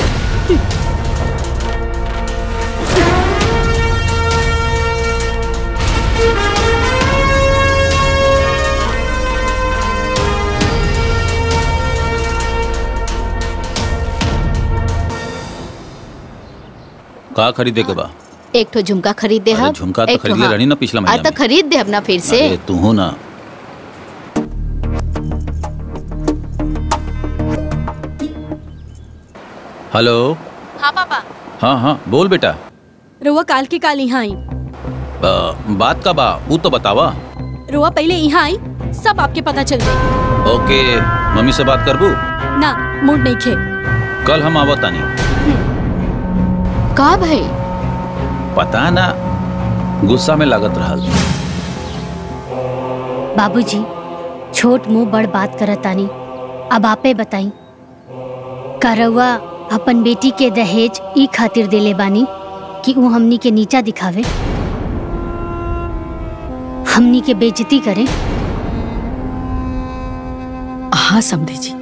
का खरीदे के बा? एक ठो झुमका खरीद दे हम। झुमका तो खरीद ले रही ना पिछला महीना तो खरीद दे अपना फिर से। अरे तू हो ना। हेलो। हाँ पापा। हाँ हाँ बोल बेटा। रुआ काल की काल यहाँ आई। बात का बा वो तो बतावा। रुआ पहले यहाँ आई, सब आपके पता चल गई। ओके मम्मी से बात करबू? ना मूड नहीं खे। कल हम आवतानी। का भाई? पता ना गुस्सा में लागत रहल। बाबूजी छोट मुंह बड़ बात करत तानी, अब आपे बताई। का रउआ अपन बेटी के दहेज ई खातिर देले बानी कि वो हमनी के नीचा दिखावे, हमनी के बेइज्जती करे? हाँ समधे जी,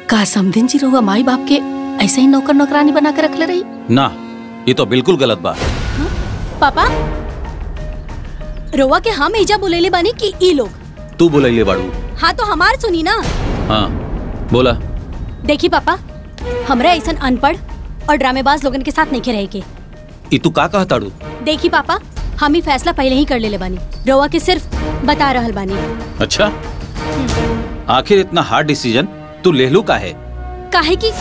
का समधिन जी रहुआ माई बाप के ऐसे ही नौकर नौकरानी बना के रख ले रही? ना ये तो बिल्कुल गलत बात। पापा रोवा के हम एजा बोलेले बानी कि ई लोग। तू बोलैले बाड़ू। हाँ तो हमार सुनी ना। हाँ बोला। देखी पापा, हमरा ऐसा अनपढ़ और ड्रामेबाज लोगन के साथ नहीं रहे के। ई तू का कहताड़ू? देखी पापा, हम ही फैसला पहले ही कर लेले बानी, रोवा के सिर्फ बता रहल बानी। अच्छा आखिर इतना हार्ड डिसीजन तू ले लू का है? काहे कि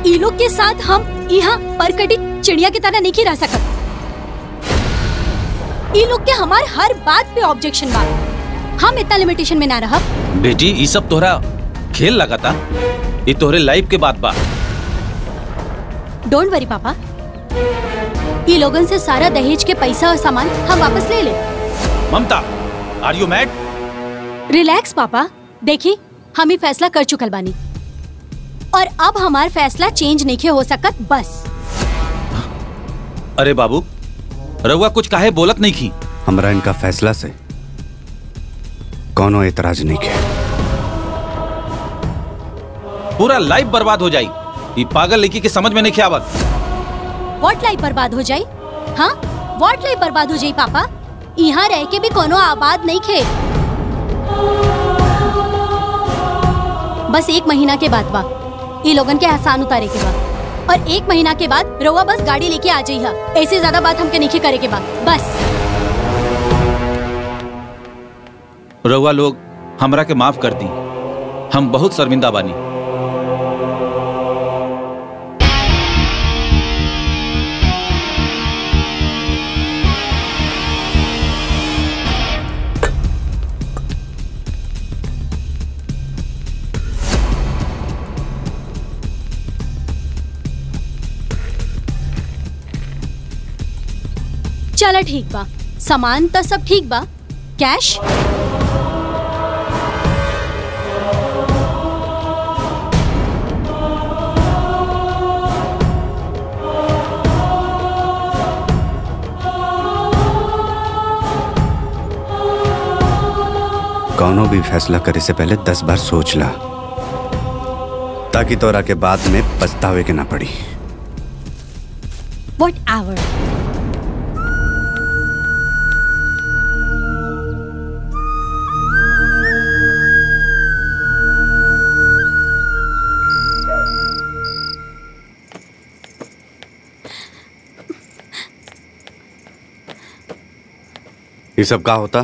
ई लोग के साथ हम यहाँ परकटी चिड़िया की तरह नहीं रह सकत। ई लोग के हमार हर बात पे ऑब्जेक्शन बा, हम इतना लिमिटेशन में ना रह। बेटी ये सब तोहरा खेल लगाता, ये तोहरे लाइफ के बात बा। डोंट वरी पापा, ये लोगन से सारा दहेज के पैसा और सामान हम वापस ले ले। ममता आर यू मैड? रिलैक्स पापा, देखी हम ही फैसला कर चुकल बानी और अब हमार फैसला चेंज नहीं हो सकत बस। अरे बाबू रउआ कुछ काहे बोलत नहीं की? हमरा इनका फैसला से कौनो एतराज नहीं के। पूरा लाइफ बर्बाद हो जाई। ये पागल लड़की के समझ में नहीं आवत। व्हाट लाइफ बर्बाद हो जाई? हाँ व्हाट लाइफ बर्बाद हो जाई पापा? यहाँ रह के भी कोनो आबाद नहीं खे। बस 1 महीना के बाद बा ये लोगन के एहसान उतारे के बाद, और 1 महीना के बाद रउआ बस गाड़ी लेके आ जाइहा। ऐसे ज्यादा बात हमके नहीं करे के बाद बस। रउआ लोग हमरा के माफ कर दी, हम बहुत शर्मिंदा बानी। चला ठीक बा, सामान तो सब ठीक बा, कैश कौनो भी फैसला करे से पहले 10 बार सोच ला, ताकि तोरा के बाद में पछतावे के ना पड़ी। Whatever. ये सब का होता?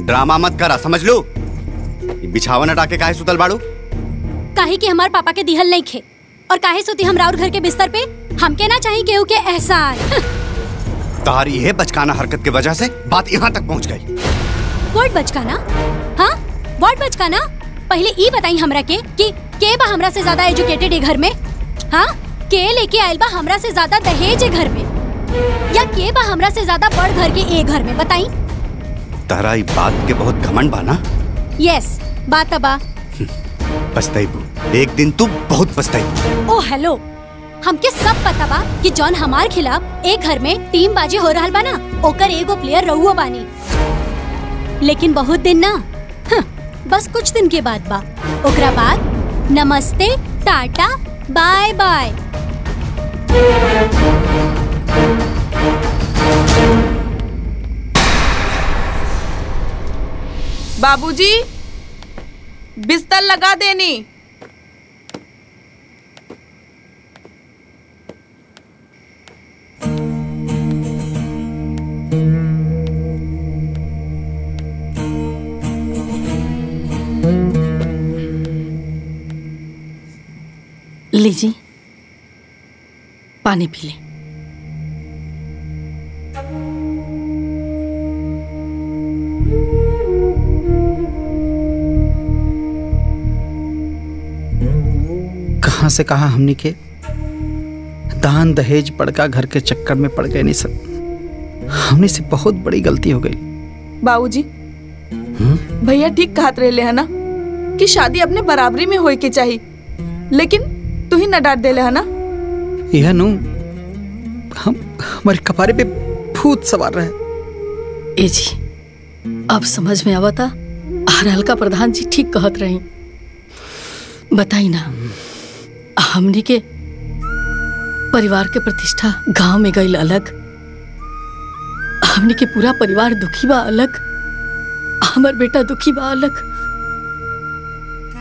ड्रामा मत करा, समझ लो। ये बिछावन हटा के काहे सुतल बाड़ू? काहे कि हमार पापा के दिहल नहीं खे, और काहे सोती हम राउर घर के बिस्तर पे? हमके ना चाहिए केहू के एहसान। तारी ये बचकाना हरकत की वजह से बात यहाँ तक पहुँच गई। व्हाट बचकाना? हाँ व्हाट बचकाना? पहले ई बताई हमरा कि के बा हमरा से ज्यादा एजुकेटेड है घर में? हाँ के लेके आयल बा हमरा से ज्यादा दहेज है घर में, या के बा हमरा से ज्यादा बड़ घर के ए घर में? बताई। तारा ये बात के बहुत घमंड बा ना? यस बात बा। पछताइबू, एक दिन तू बहुत पछताइबू। ओ हेलो, हमके सब पता बा कि जॉन हमार खिलाफ एक घर में टीम बाजी हो रहल बा ना, ओकर एगो प्लेयर रहुआ बानी। लेकिन बहुत दिन ना, बस कुछ दिन के बाद बा। ओकरा बाद नमस्ते टाटा बाय बाय। बाबूजी, बिस्तर लगा देनी। लीजिए पानी पी ले। कहाँ से कहाँ हमनी के दान दहेज बड़का घर के चक्कर में पड़ गए। नहीं सब हमने से बहुत बड़ी गलती हो गई। बाबूजी भैया ठीक कहत रहे है ना कि शादी अपने बराबरी में होए के चाहिए, लेकिन तू ही न डांट देले है ना। यह नु हमारे कपारे पे भूत सवार रहे। ए जी अब समझ में आवता। हल्का प्रधान जी ठीक कहत रही। बताई ना, हमनी के परिवार के प्रतिष्ठा गांव में गई अलग, हमनी के पूरा परिवार दुखी बा अलग, हमार बेटा दुखी बा अलग।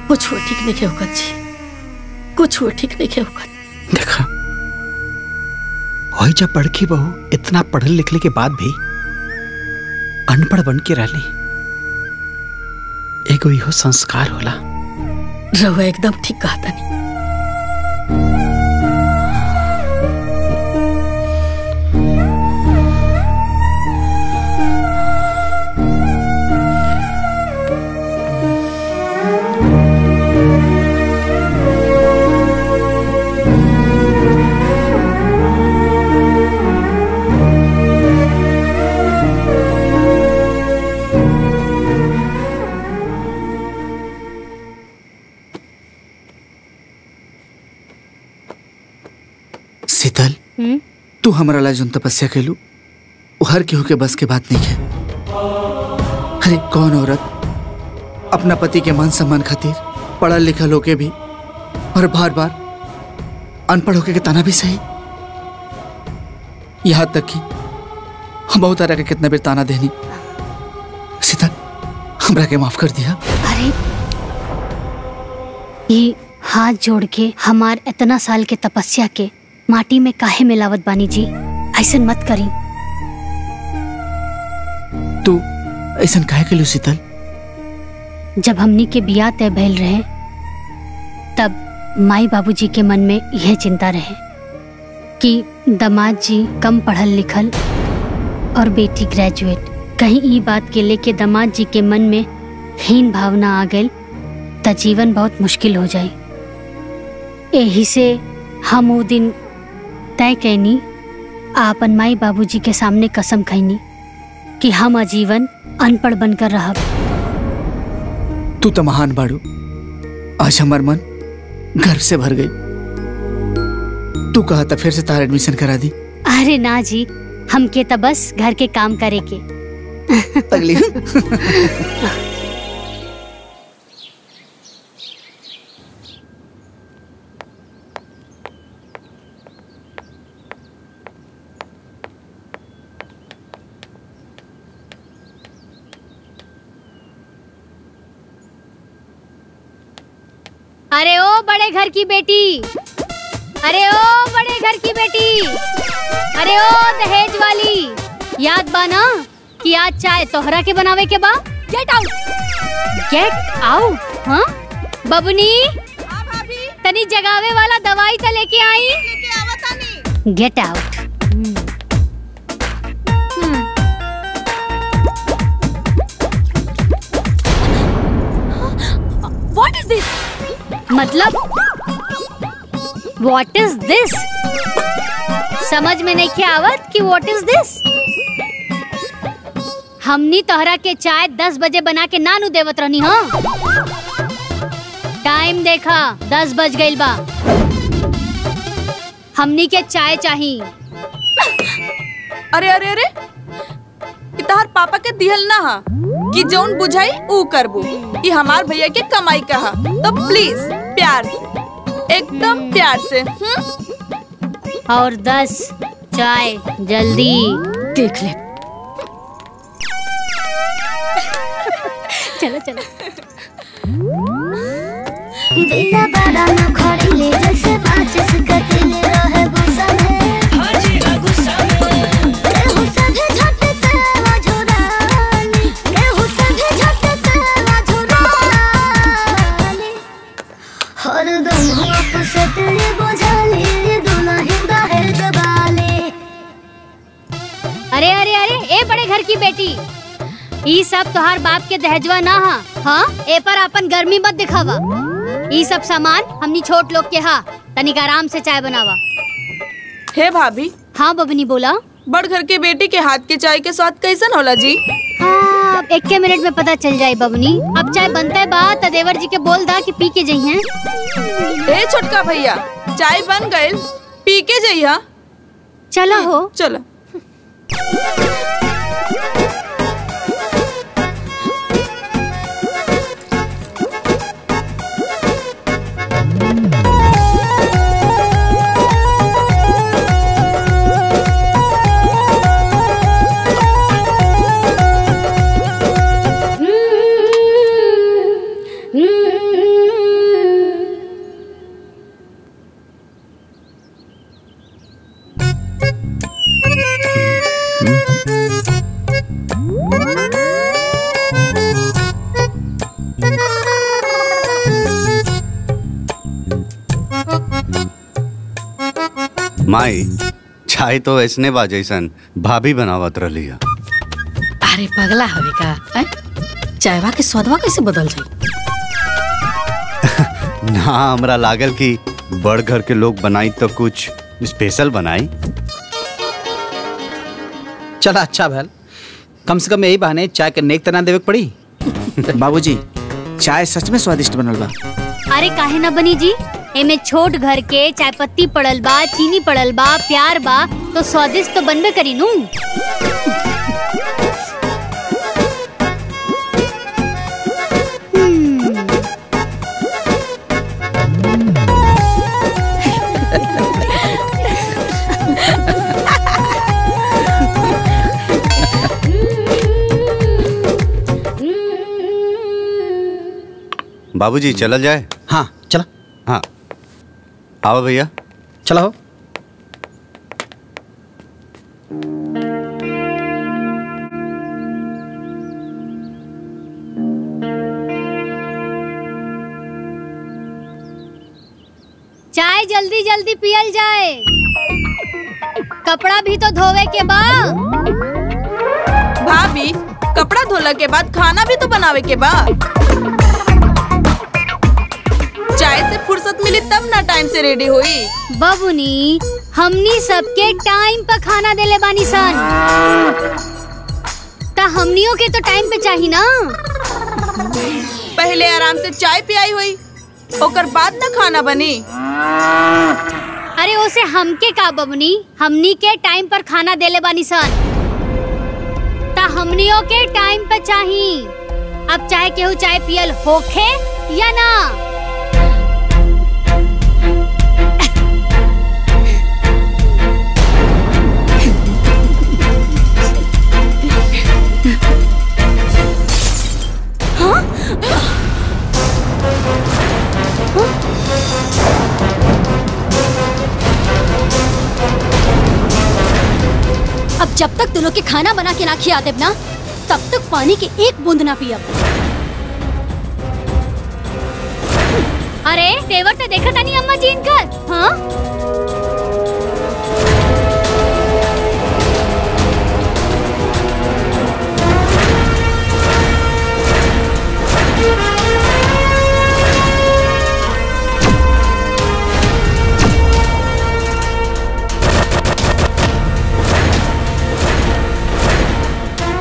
कुछ ठीक नहीं होगा जी, कुछ ठीक नहीं होगा। देखा वही जब बड़की बहू इतना पढ़ल लिखले के बाद भी अनपढ़ बन के रहली, एगो इहो संस्कार होला। रहुआ एकदम ठीक कहता नहीं। शीतल, तू हमारा ला जोन तपस्या कैलू वो हर केहू के बस के बात नहीं है। अरे कौन औरत अपना पति के मान सम्मान खातिर पढ़ल लिखल होके भी और बार बार अनपढ़ होके के ताना भी सही। यहाँ तक कि हम बहुत तरह के कितना बेर ताना देनी। शीतल, हमरा के माफ कर दिया। अरे ये हाथ जोड़ के हमार इतना साल के तपस्या के माटी में काहे मिलावत बानी जी? ऐसा मत करी। तू ऐसा काहे कैलू शीतल? जब हमनी के बियाह तय भइल रहे तब माई बाबूजी के मन में यह चिंता रहे कि दामाद जी कम पढ़ल लिखल और बेटी ग्रेजुएट। कहीं ई बात के लेके दामाद जी के मन में हीन भावना आ गई तो जीवन बहुत मुश्किल हो जाए। यही से हम वो दिन तय कैनी, आपन माई बाबूजी के सामने कसम खैनी कि हम आजीवन अनपढ़ बनकर रहब। तू तो महान बाड़ू। आज हमार मन गर्व से भर गई। तू कहा था फिर से तार एडमिशन करा दी। अरे ना जी, हमके तो बस घर के काम करे के। अगली अरे ओ बड़े घर की बेटी, अरे ओ बड़े घर की बेटी, अरे ओ दहेज वाली, याद बा ना कि आज चाय तोहरा के बनावे के बा? Get out, get out. हाँ बबुनी, तनी जगावे वाला दवाई तो लेके आई। Get out. What is this? मतलब What is this? समझ में नहीं क्या आवत कि What is this? हमनी तोहरा के चाय 10 बजे बना के नानू देवत रहनी। हाँ टाइम देखा 10 बज गइल बा। हमनी के चाय चाहिए। अरे अरे अरे, इतार पापा के दिहल ना हा कि जौन बुझाई ऊ करबू। ये हमार भैया के कमाई कहा, तो प्लीज प्यार से, एकदम प्यार से। और 10 चाय जल्दी। देख ले। चलो चलो। दिया बड़ा न खड़ीले जैसे माचिस कतिल रहे गुस्सा में गुस्सा में केहू सभे झट से मझुराली केहू सभे झट से मझुराली हरदम हम से तेरे बोझाली दुल्हन दहेज वाली। अरे अरे अरे ए बड़े घर की बेटी, ई सब तोहार बाप के दहेजवा ना हा। हाँ ए पर अपन गर्मी मत दिखावा। ई सब सामान हमनी छोट लोग के हा। तनिक आराम से चाय बनावा। हे भाभी। हाँ बबनी बोला। बड़ घर के बेटी के हाथ के चाय के स्वाद कैसन होला जी? हाँ 1 मिनट में पता चल जाए बबनी। अब चाय बनता है बात देवर जी के बोल दा कि पी के जइहे। ए छोटका भैया चाय बन गइल, पी के जइहा। चला हो चला। माई चाय तो ऐसने बा जैसन भाभी बनावत रही है। अरे पगला हवे का चायवा के स्वादवा कैसे बदल जाई? ना हमरा लागल कि बड़ घर के लोग बनाई तो कुछ स्पेशल बनाई। चला अच्छा भैल, कम से कम यही बहाने चाय के नेक तना देवे के पड़ी। बाबूजी चाय सच में स्वादिष्ट बनल बा। अरे काहे ना बनी जी, एमे छोट घर के चाय पत्ती पड़ल बा, चीनी पड़ल बा, प्यार बा, तो स्वादिष्ट तो बनबे करी नू। बाबूजी चलल जाए? हाँ चला। हाँ आओ भैया चला हो। चाय जल्दी जल्दी पियल जाए, कपड़ा भी तो धोवे के बा। भाभी कपड़ा धोला के बाद खाना भी तो बनावे के बा। चाय से फुर्सत मिली तब ना टाइम से रेडी हुई। बबुनी हमनी सबके टाइम पर खाना देले बानी सन, ता हमनियों के तो टाइम पे चाहिए ना। पहले आराम से चाय पियाई हुई, ओकर बाद ना खाना बनी। अरे ओसे हमके का बबुनी, हमनी के टाइम पर खाना देले बानी सन, ता हमनियों के टाइम पे चाहिए। अब चाहे केहू चाय पियल होखे या ना। अब जब तक तुम लोग के खाना बना के ना खिया देब ना, तब तक पानी की एक बूंद ना पियब। अरे तेवर तो देखा था नहीं अम्मा जी इनकर। हाँ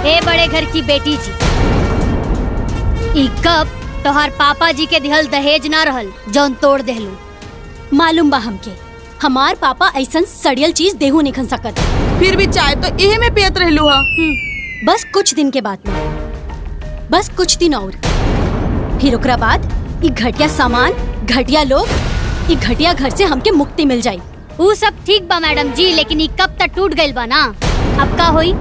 ए बड़े घर की बेटी जी, ई कब तोहार पापा जी के दिहल दहेज ना रहल जौन तोड़ देहलू। मालूम बा हमके, हमार पापा ऐसन सड़ियल चीज देहू नहीं खन सकत। फिर भी चाय तो इहे में पियत रहलू हा। बस कुछ दिन के बाद में, बस कुछ दिन और, फिर ओकरा बाद ई घटिया सामान, घटिया लोग, ई घटिया घर से हमके मुक्ति मिल जाई। वो सब ठीक बा मैडम जी, लेकिन ई कब तक टूट गइल बा ना, अब का होई।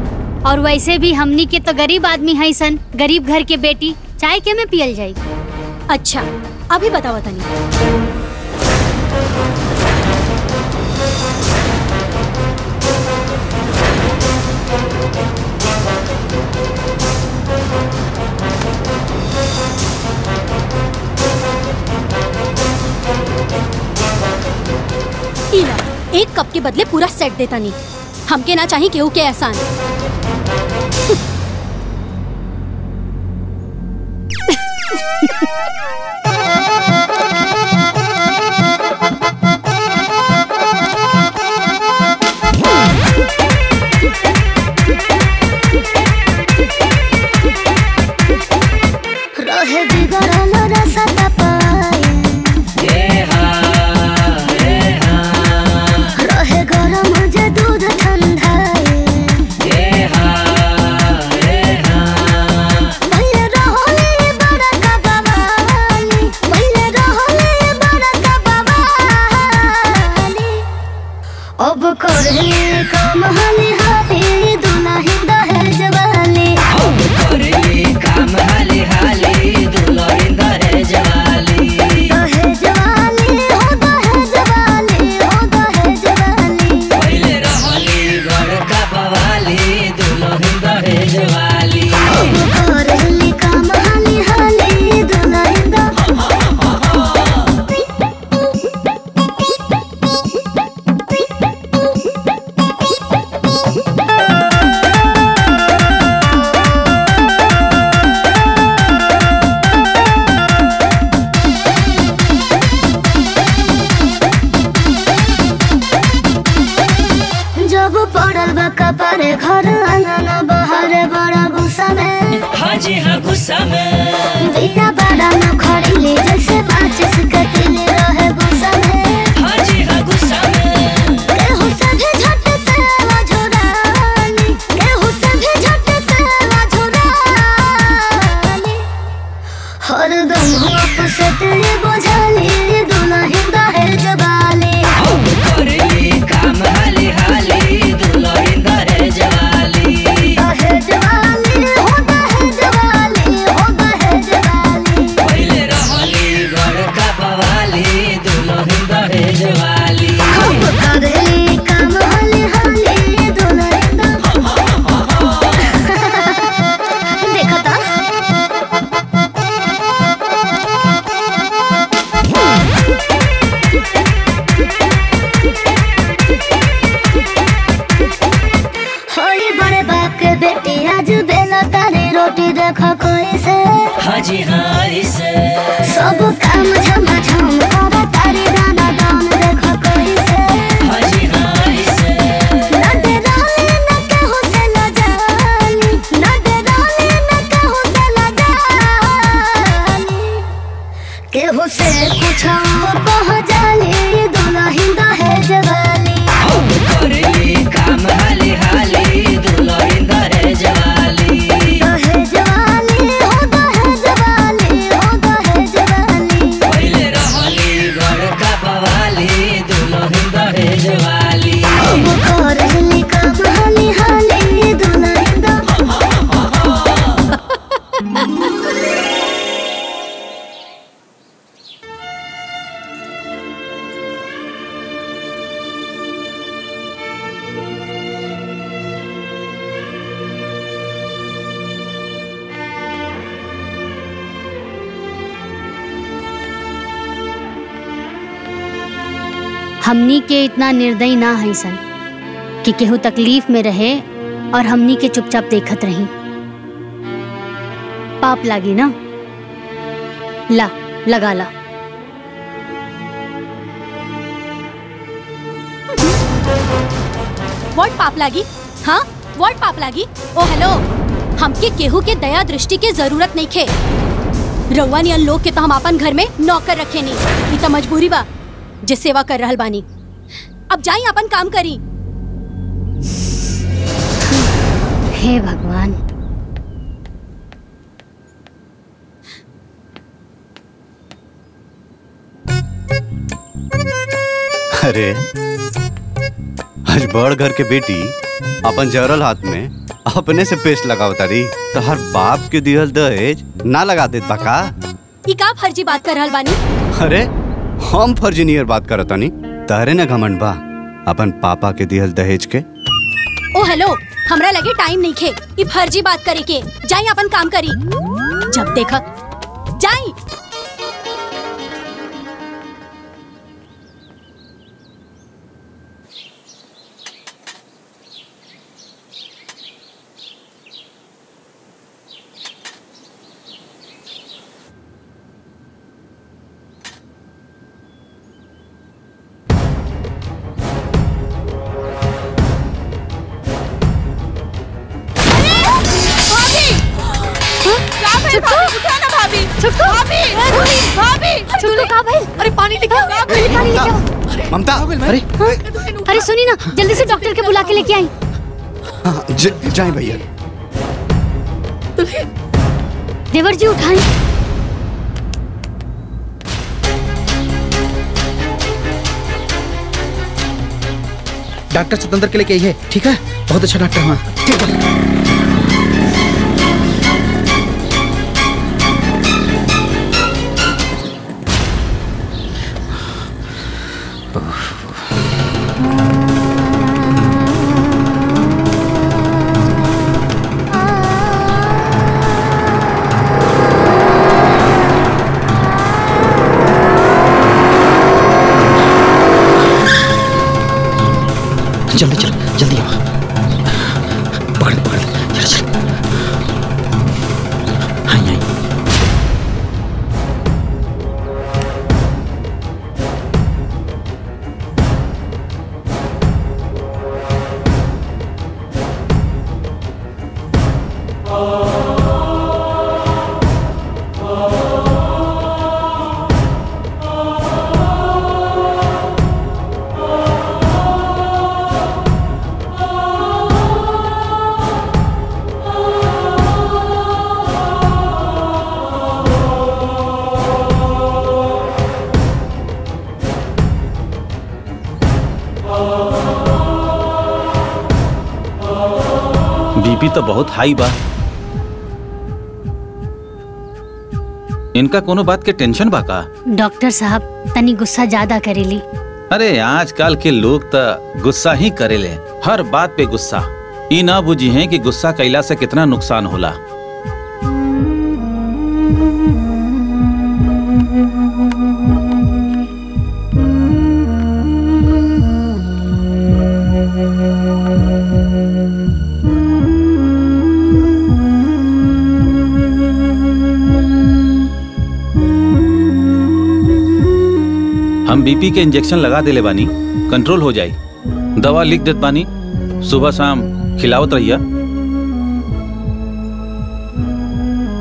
और वैसे भी हमनी के तो गरीब आदमी है सन, गरीब घर के बेटी चाय के में पियल जाई। अच्छा अभी बतावा तनी। इला, एक कप के बदले पूरा सेट देता नहीं। हमके ना चाहिए केहू के एहसान। रहे बिगड़ल रसता पाए रहे गरम जे दूध ठंडाए पहले रहले बड़का बवाली पहले रहले बड़का बवाली अब करे काम हाली हाली दुल्हन दहेज वाली अब करे काम हाली हाली दुल्हन दहेज वाली दहेज वाली हो दहेज वाली हो दहेज वाली पहले रहली बड़का बवाली दुल्हन दहेज वाली अब करेली काम हाली हाली दुल्हन जब पड़ल बा कपारे घर आंगन बहारे बड़ा गुस्सा में हाजी हाँ गुस्सा में दिया बड़ा न खड़ीले जैसे माचिस कटीले रहे गुस्सा में हाजी हाँ गुस्सा में केहू सभी झट से वाझुरानी केहू सभी झट से वाझुरानी हरदम होप से तेरे बोझाली दुल्हन दहेज वाली करेली काम हाली हाली दुल्हन दहेज वाली दहेज वाली हो दहेज वाली हो दहेज वाली पहले रहली बड़का बवाली दुल्हन दहेज वाली हम करेली काम हाली हाली दुल्हन देखो तो होई बड़े बाप के बेटी आज बेला तारी रोटी देखो कोई से हाजी हारी से सब काम झमा झम करा तारी दाना दान देखो कोई से हाजी हारी से ना दे रहले ना कहू से ना जानी ना दे रहले ना कहू से ना जानी केहू से पूछो कह जानी दुल्हन दहेज वाली करेली काम हाली हाली दुल्हन दहेज वाली दहेज वाली हो दहेज वाली हो दहेज वाली पहले रहली बड़का बवाली दुल्हन दहेज वाली अब करेली काम हाली हाली दुल्हन हमनी के इतना निर्दयी ना है सन कि केहू तकलीफ में रहे और हमनी के चुपचाप देखत रही। पाप लागी ना, ला लगा ला। व्हाट पाप लागी? हाँ व्हाट पाप लागी? ओ हेलो, हमके केहू के दया दृष्टि के जरूरत नहीं खे। रउआ नियन लोग के तो हम अपन घर में नौकर रखे नहीं, ई तो मजबूरी बा जे सेवा कर रहल बानी। अब जाई अपन काम करी। हे भगवान, अरे आज बड़ घर के बेटी अपन जरल हाथ में अपने से पेस्ट लगाओ तारी तो हर बाप के दिहल दहेज ना लगा देत बा का? ई का फर्जी बात कर रहल बानी? अरे हम फर्जी नियर बात करता नहीं, तहरे न घमंड बा अपन पापा के दिहल दहेज के। ओ हेलो, हमरा लगे टाइम नहीं खे ई फर्जी बात करे के। जाई अपन काम करी। जब देखा जाई। अरे पानी लेके आओ, पानी लेके आओ। ममता, अरे अरे सुनी ना, जल्दी से डॉक्टर के बुला के लेके आई। जाए भैया। देवर जी उठाएं। डॉक्टर स्वतंत्र के लिए यही है, ठीक है? बहुत अच्छा डॉक्टर। हाँ ठीक है। जल्दी चलो, जल्दी आओ। पकड़ पकड़, चलो चलो। हाँ यहाँ। बीपी तो बहुत हाई बा। इनका कोनो बात के टेंशन बा का? डॉक्टर साहब तनी गुस्सा ज्यादा करेली। अरे आजकल के लोग तो गुस्सा ही करेले, हर बात पे गुस्सा। ई ना बुझी है कि गुस्सा कैला से कितना नुकसान होला। हम बीपी के इंजेक्शन लगा देले बानी, कंट्रोल हो जाए। दवा लिख देत बानी, सुबह शाम खिलावत रहिया।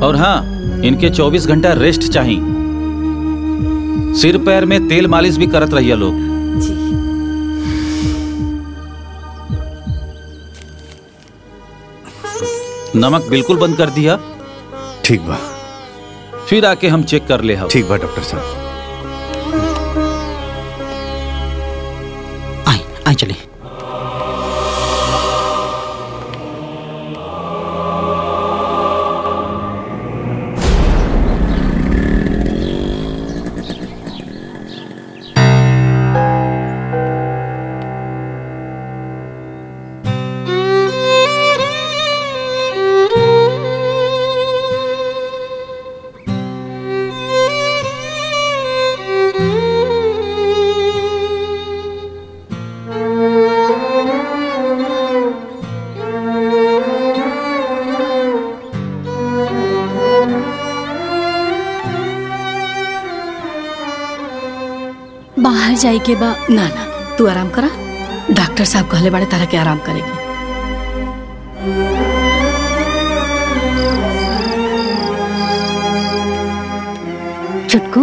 और हाँ, इनके 24 घंटा रेस्ट चाहिए। सिर पैर में तेल मालिश भी करत रहिया लोग। नमक बिल्कुल बंद कर दिया। ठीक बा। फिर आके हम चेक कर ले। हम ठीक बा डॉक्टर साहब। आई चले। बाहर जाए के बा? ना ना, तू आराम करा। डॉक्टर साहब कहले बाड़े तारा के आराम करेगी। चुटकू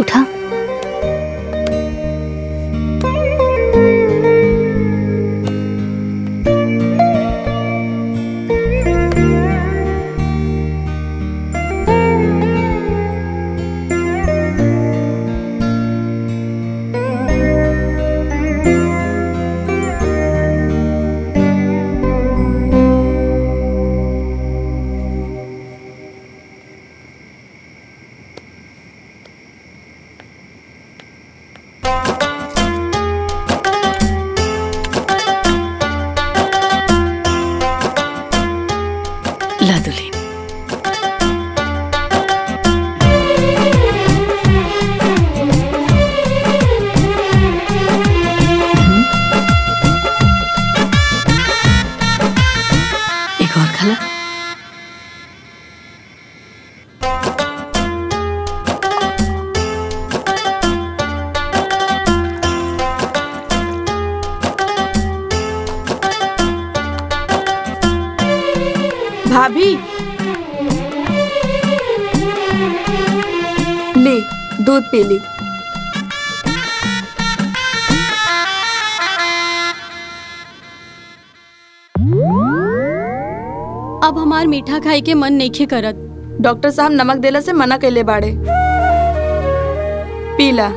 उठा। भाभी ले दूध पी ली। अब हमार मीठा खाई के मन नहीं करत। डॉक्टर साहब नमक देला से मना कैले बाड़े। पीला।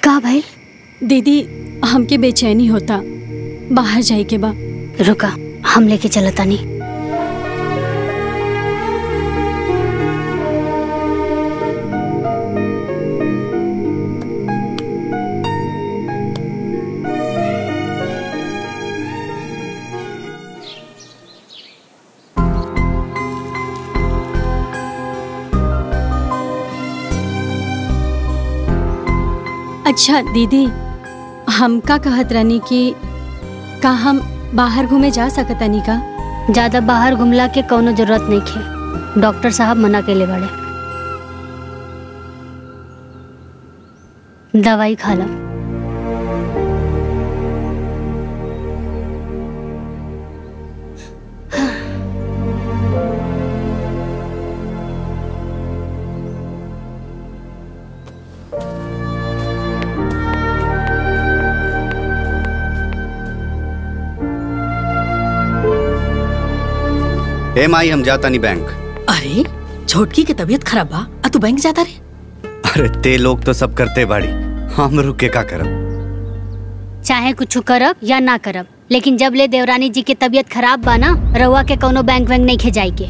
का भाई? दीदी हमके बेचैनी होता, बाहर जाए के बा। रुका, हम लेके चलता नहीं। अच्छा दीदी, हम का कहत रहनी कि का हम बाहर घूमे जा सकतानी का? ज्यादा बाहर घुमला के कौनो जरूरत नहीं है, डॉक्टर साहब मना के ले बड़े। दवाई खा ला। ए माई, हम जाता नहीं बैंक। अरे छोटकी के तबीयत खराब बा, आ तू बैंक जाता रे? अरे ते लोग तो सब करते बाड़ी, हम रुके का करब? चाहे कुछ करब या ना करब, लेकिन जब ले देवरानी जी के तबीयत खराब बा ना, रउआ के कौनो बैंक वैंक नहीं जाए के।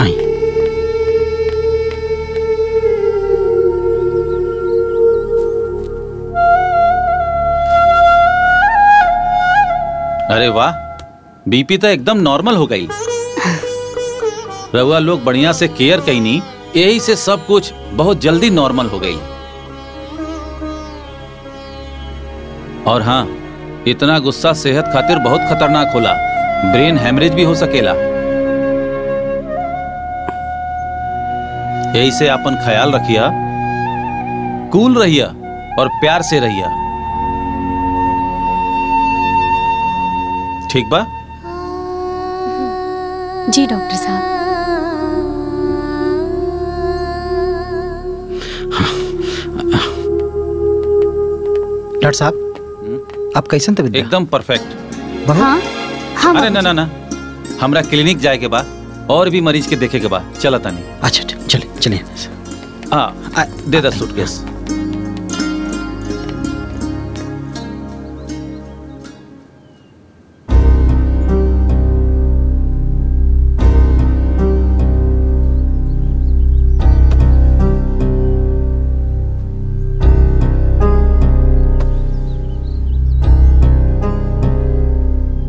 आई अरे वाह, बीपी तो एकदम नॉर्मल हो गई। रउआ लोग बढ़िया से केयर कईनी, यही से सब कुछ बहुत जल्दी नॉर्मल हो गई। और हाँ, इतना गुस्सा सेहत खातिर बहुत खतरनाक होला, ब्रेन हैमरेज भी हो सकेला। यही से अपन ख्याल रखिया, कूल रहिया और प्यार से रहिया, ठीक बा? जी डॉक्टर साहब। डॉक्टर साहब, आप कैसन तबीयत? एकदम परफेक्ट। हाँ? हाँ, अरे ना, हमरा क्लिनिक जाए के बा और भी मरीज के देखे के बा, चला तानी। अच्छा चलिए चलिए। हाँ, दे द सूटकेस।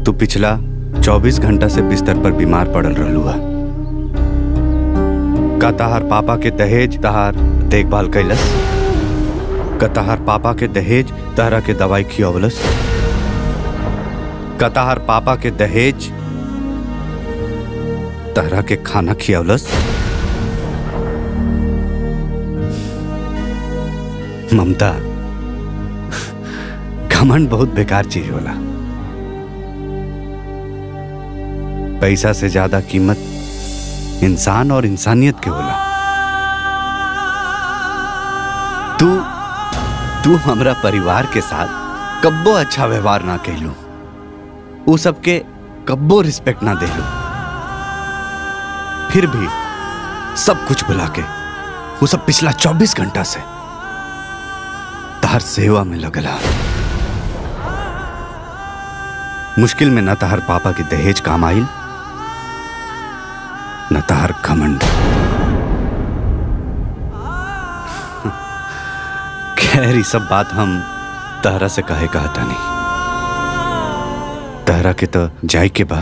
तू पिछला 24 घंटा से बिस्तर पर बीमार पड़ल रहलू है। का तहार पापा के दहेज तहार देखभाल कैलस? का तहार पापा के दहेज तहरा के दवाई खियवलस? का तहार पापा के दहेज तहरा के खाना खियवलस? ममता, घमंड बहुत बेकार चीज होला। पैसा से ज्यादा कीमत इंसान और इंसानियत के होला। तू हमरा परिवार के साथ कब्बो अच्छा व्यवहार ना कैलू, उ सबके कब्बो रिस्पेक्ट ना देलू, फिर भी सब कुछ भुला के वो सब पिछला 24 घंटा से तहर सेवा में लगला। मुश्किल में न तहर पापा के दहेज काम आइल, न तहर घमंड। खैर ये सब बात हम तहरा से कहे कहता नहीं। तहरा के तो जाए के बा।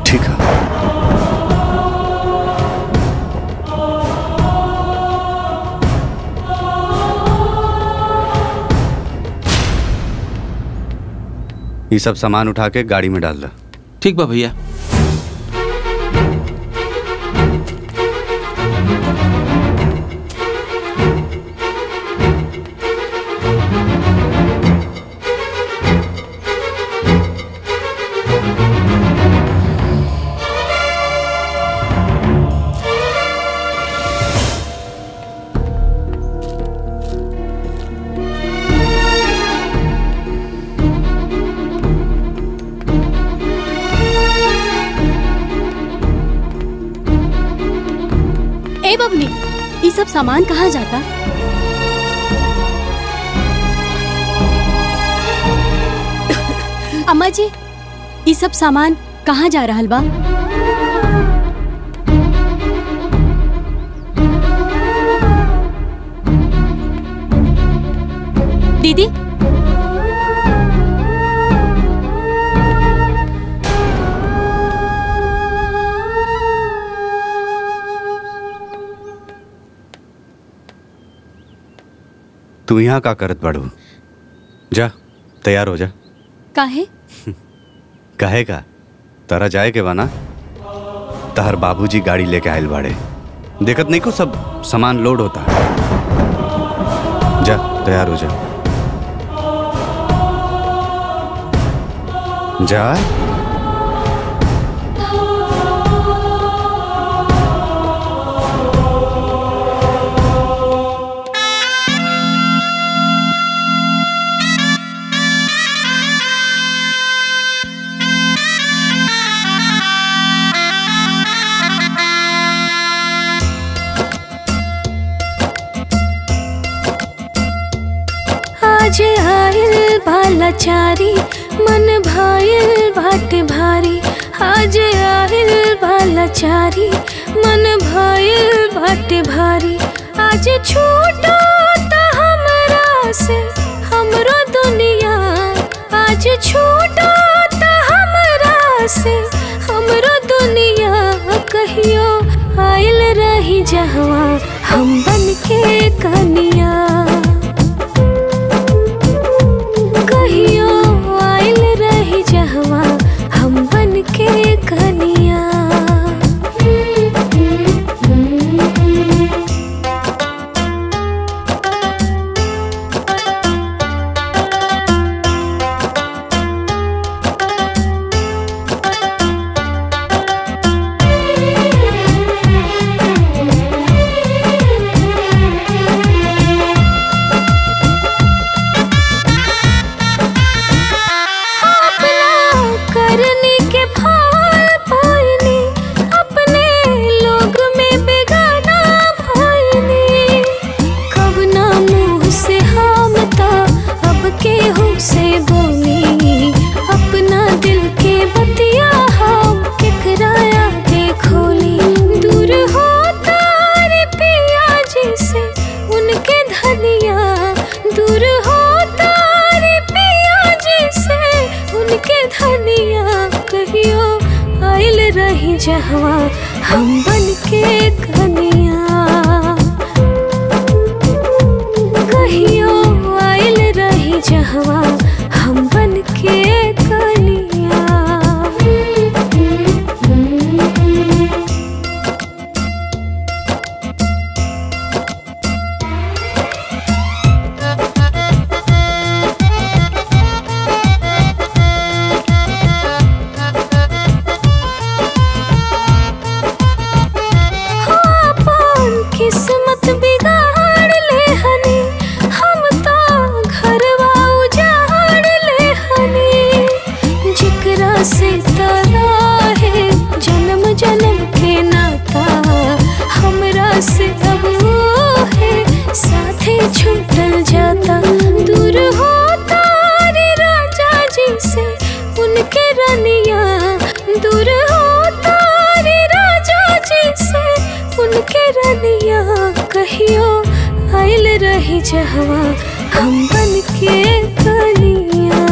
ठीक है। ये सब सामान उठा के गाड़ी में डाल दो। ठीक बा भैया। ये सब सामान कहाँ जाता? अम्मा जी, ये सब सामान कहाँ जा रहल बा? दीदी, तू यहाँ का करत बाड़ू? जा तैयार हो जा। काहे? काहे का? तारा जाए के बाना? तहर बाबूजी गाड़ी लेके आयल बाड़े। देखत नहीं को सब सामान लोड होता। जा तैयार हो जा। जा। आज आयल बालाचारी मन भायल बाटे भारी। आज आयल बालाचारी मन भायल बाटे भारी। आज छूटो त हमरा से हमरो दुनिया। आज छूटो त हमरा से हमरो दुनिया। कहियो आयल रही जहवा हम बन के कनिया। कहियो आयल रही जहवा हम बन के कनिया। जहवा हम बन के कनिया। कहियो आयल रही जहवा हम बन के कनिया। किस्मत बिगाड़ ले हनी हम तो घरवा उजाड़ ले हनी। जिकरा से तारा है जन्म जन्म के नाता हमरा से अब वो है साथे छूटल जाता। दूर हो तारे राजा जी से उनके रनिया। दूर हो तारे राजा जी से कहियो आइल रही जहवा हम बन के कलिया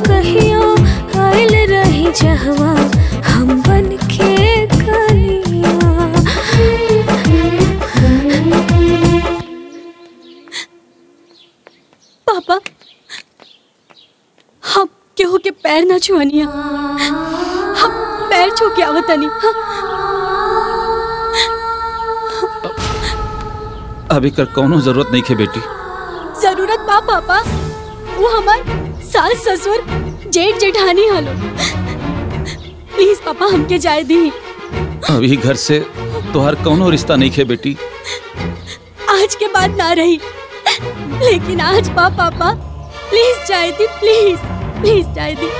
कहियो आइल रही जहवा हम बन के कलिया। पापा हम केहू के पैर ना छुअनिया, हम पैर छू के आवतनी। अभी कर कोनो जरूरत नहीं है बेटी। जरूरत बा पापा, वो हमार सास ससुर जेठ जेठानी हलो। प्लीज पापा हमके जाए दी। अभी घर से तोहर कोनो रिश्ता नहीं है बेटी। आज के बाद ना रही, लेकिन आज बा पापा, प्लीज जाए दी, प्लीज प्लीज जाए दी।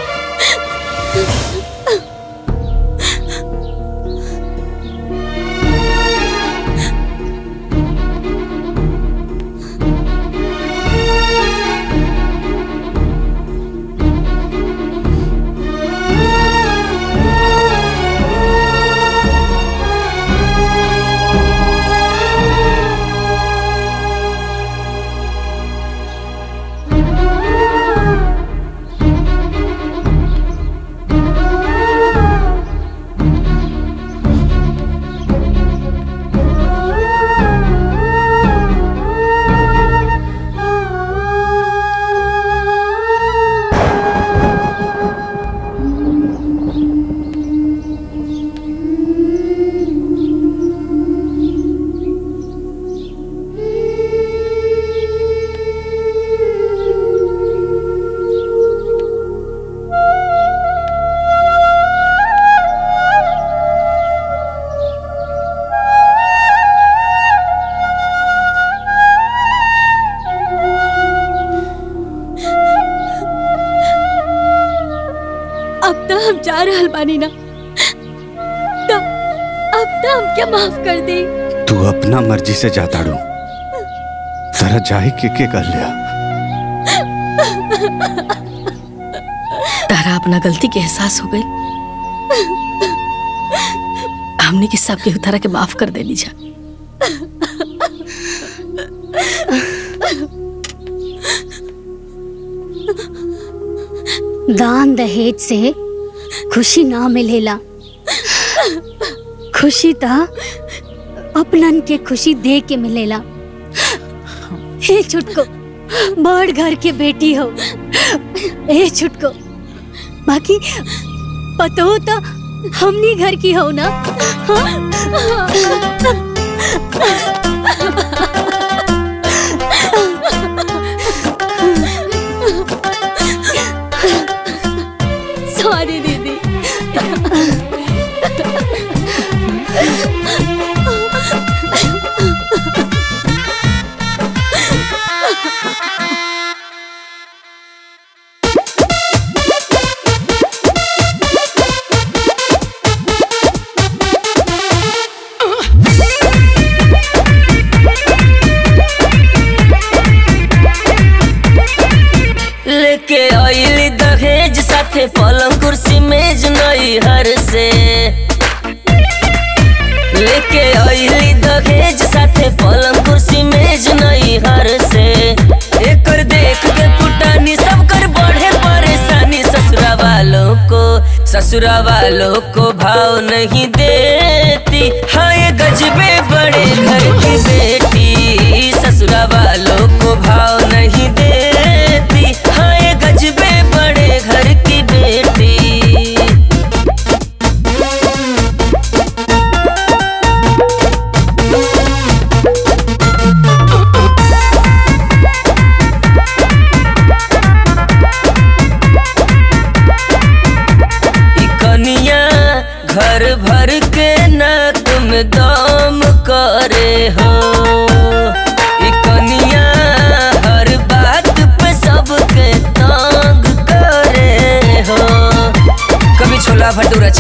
जा रहल बानी ना, तो अब तो हम क्या माफ कर दे। तू अपना मर्जी से जाता रू, तरह जाए के कर लिया। तारा अपना गलती के एहसास हो गई, हमने की सब के तरह के माफ कर दे लीजा। दान दहेज से खुशी ना मिलेला, खुशी ता अपनन के खुशी दे के मिलेला। हे छुटको, बड़ घर के बेटी हो। हे छुटको, बाकी पतो तो हमनी घर की हो ना। सॉरी दीदी। लेके आइली दहेज साथे पलंग कुर्सी मेज नई हर से। लेके आइली दहेज साथे पलंग कुर्सी मेज नई हर से। एकर देख के पुटानी सब कर बढ़े परेशानी। ससुरा वालों को भाव नहीं देती। हाँ ये गजबे बड़े घर की बेटी। ससुरा वालों को भाव नहीं देती। हाँ ये गजबे बड़े घर की बेटी। घर भर के ना तुम दाम करे हो। कनिया हर बात पे सबके तंग करे हो। कभी छोला भटूरा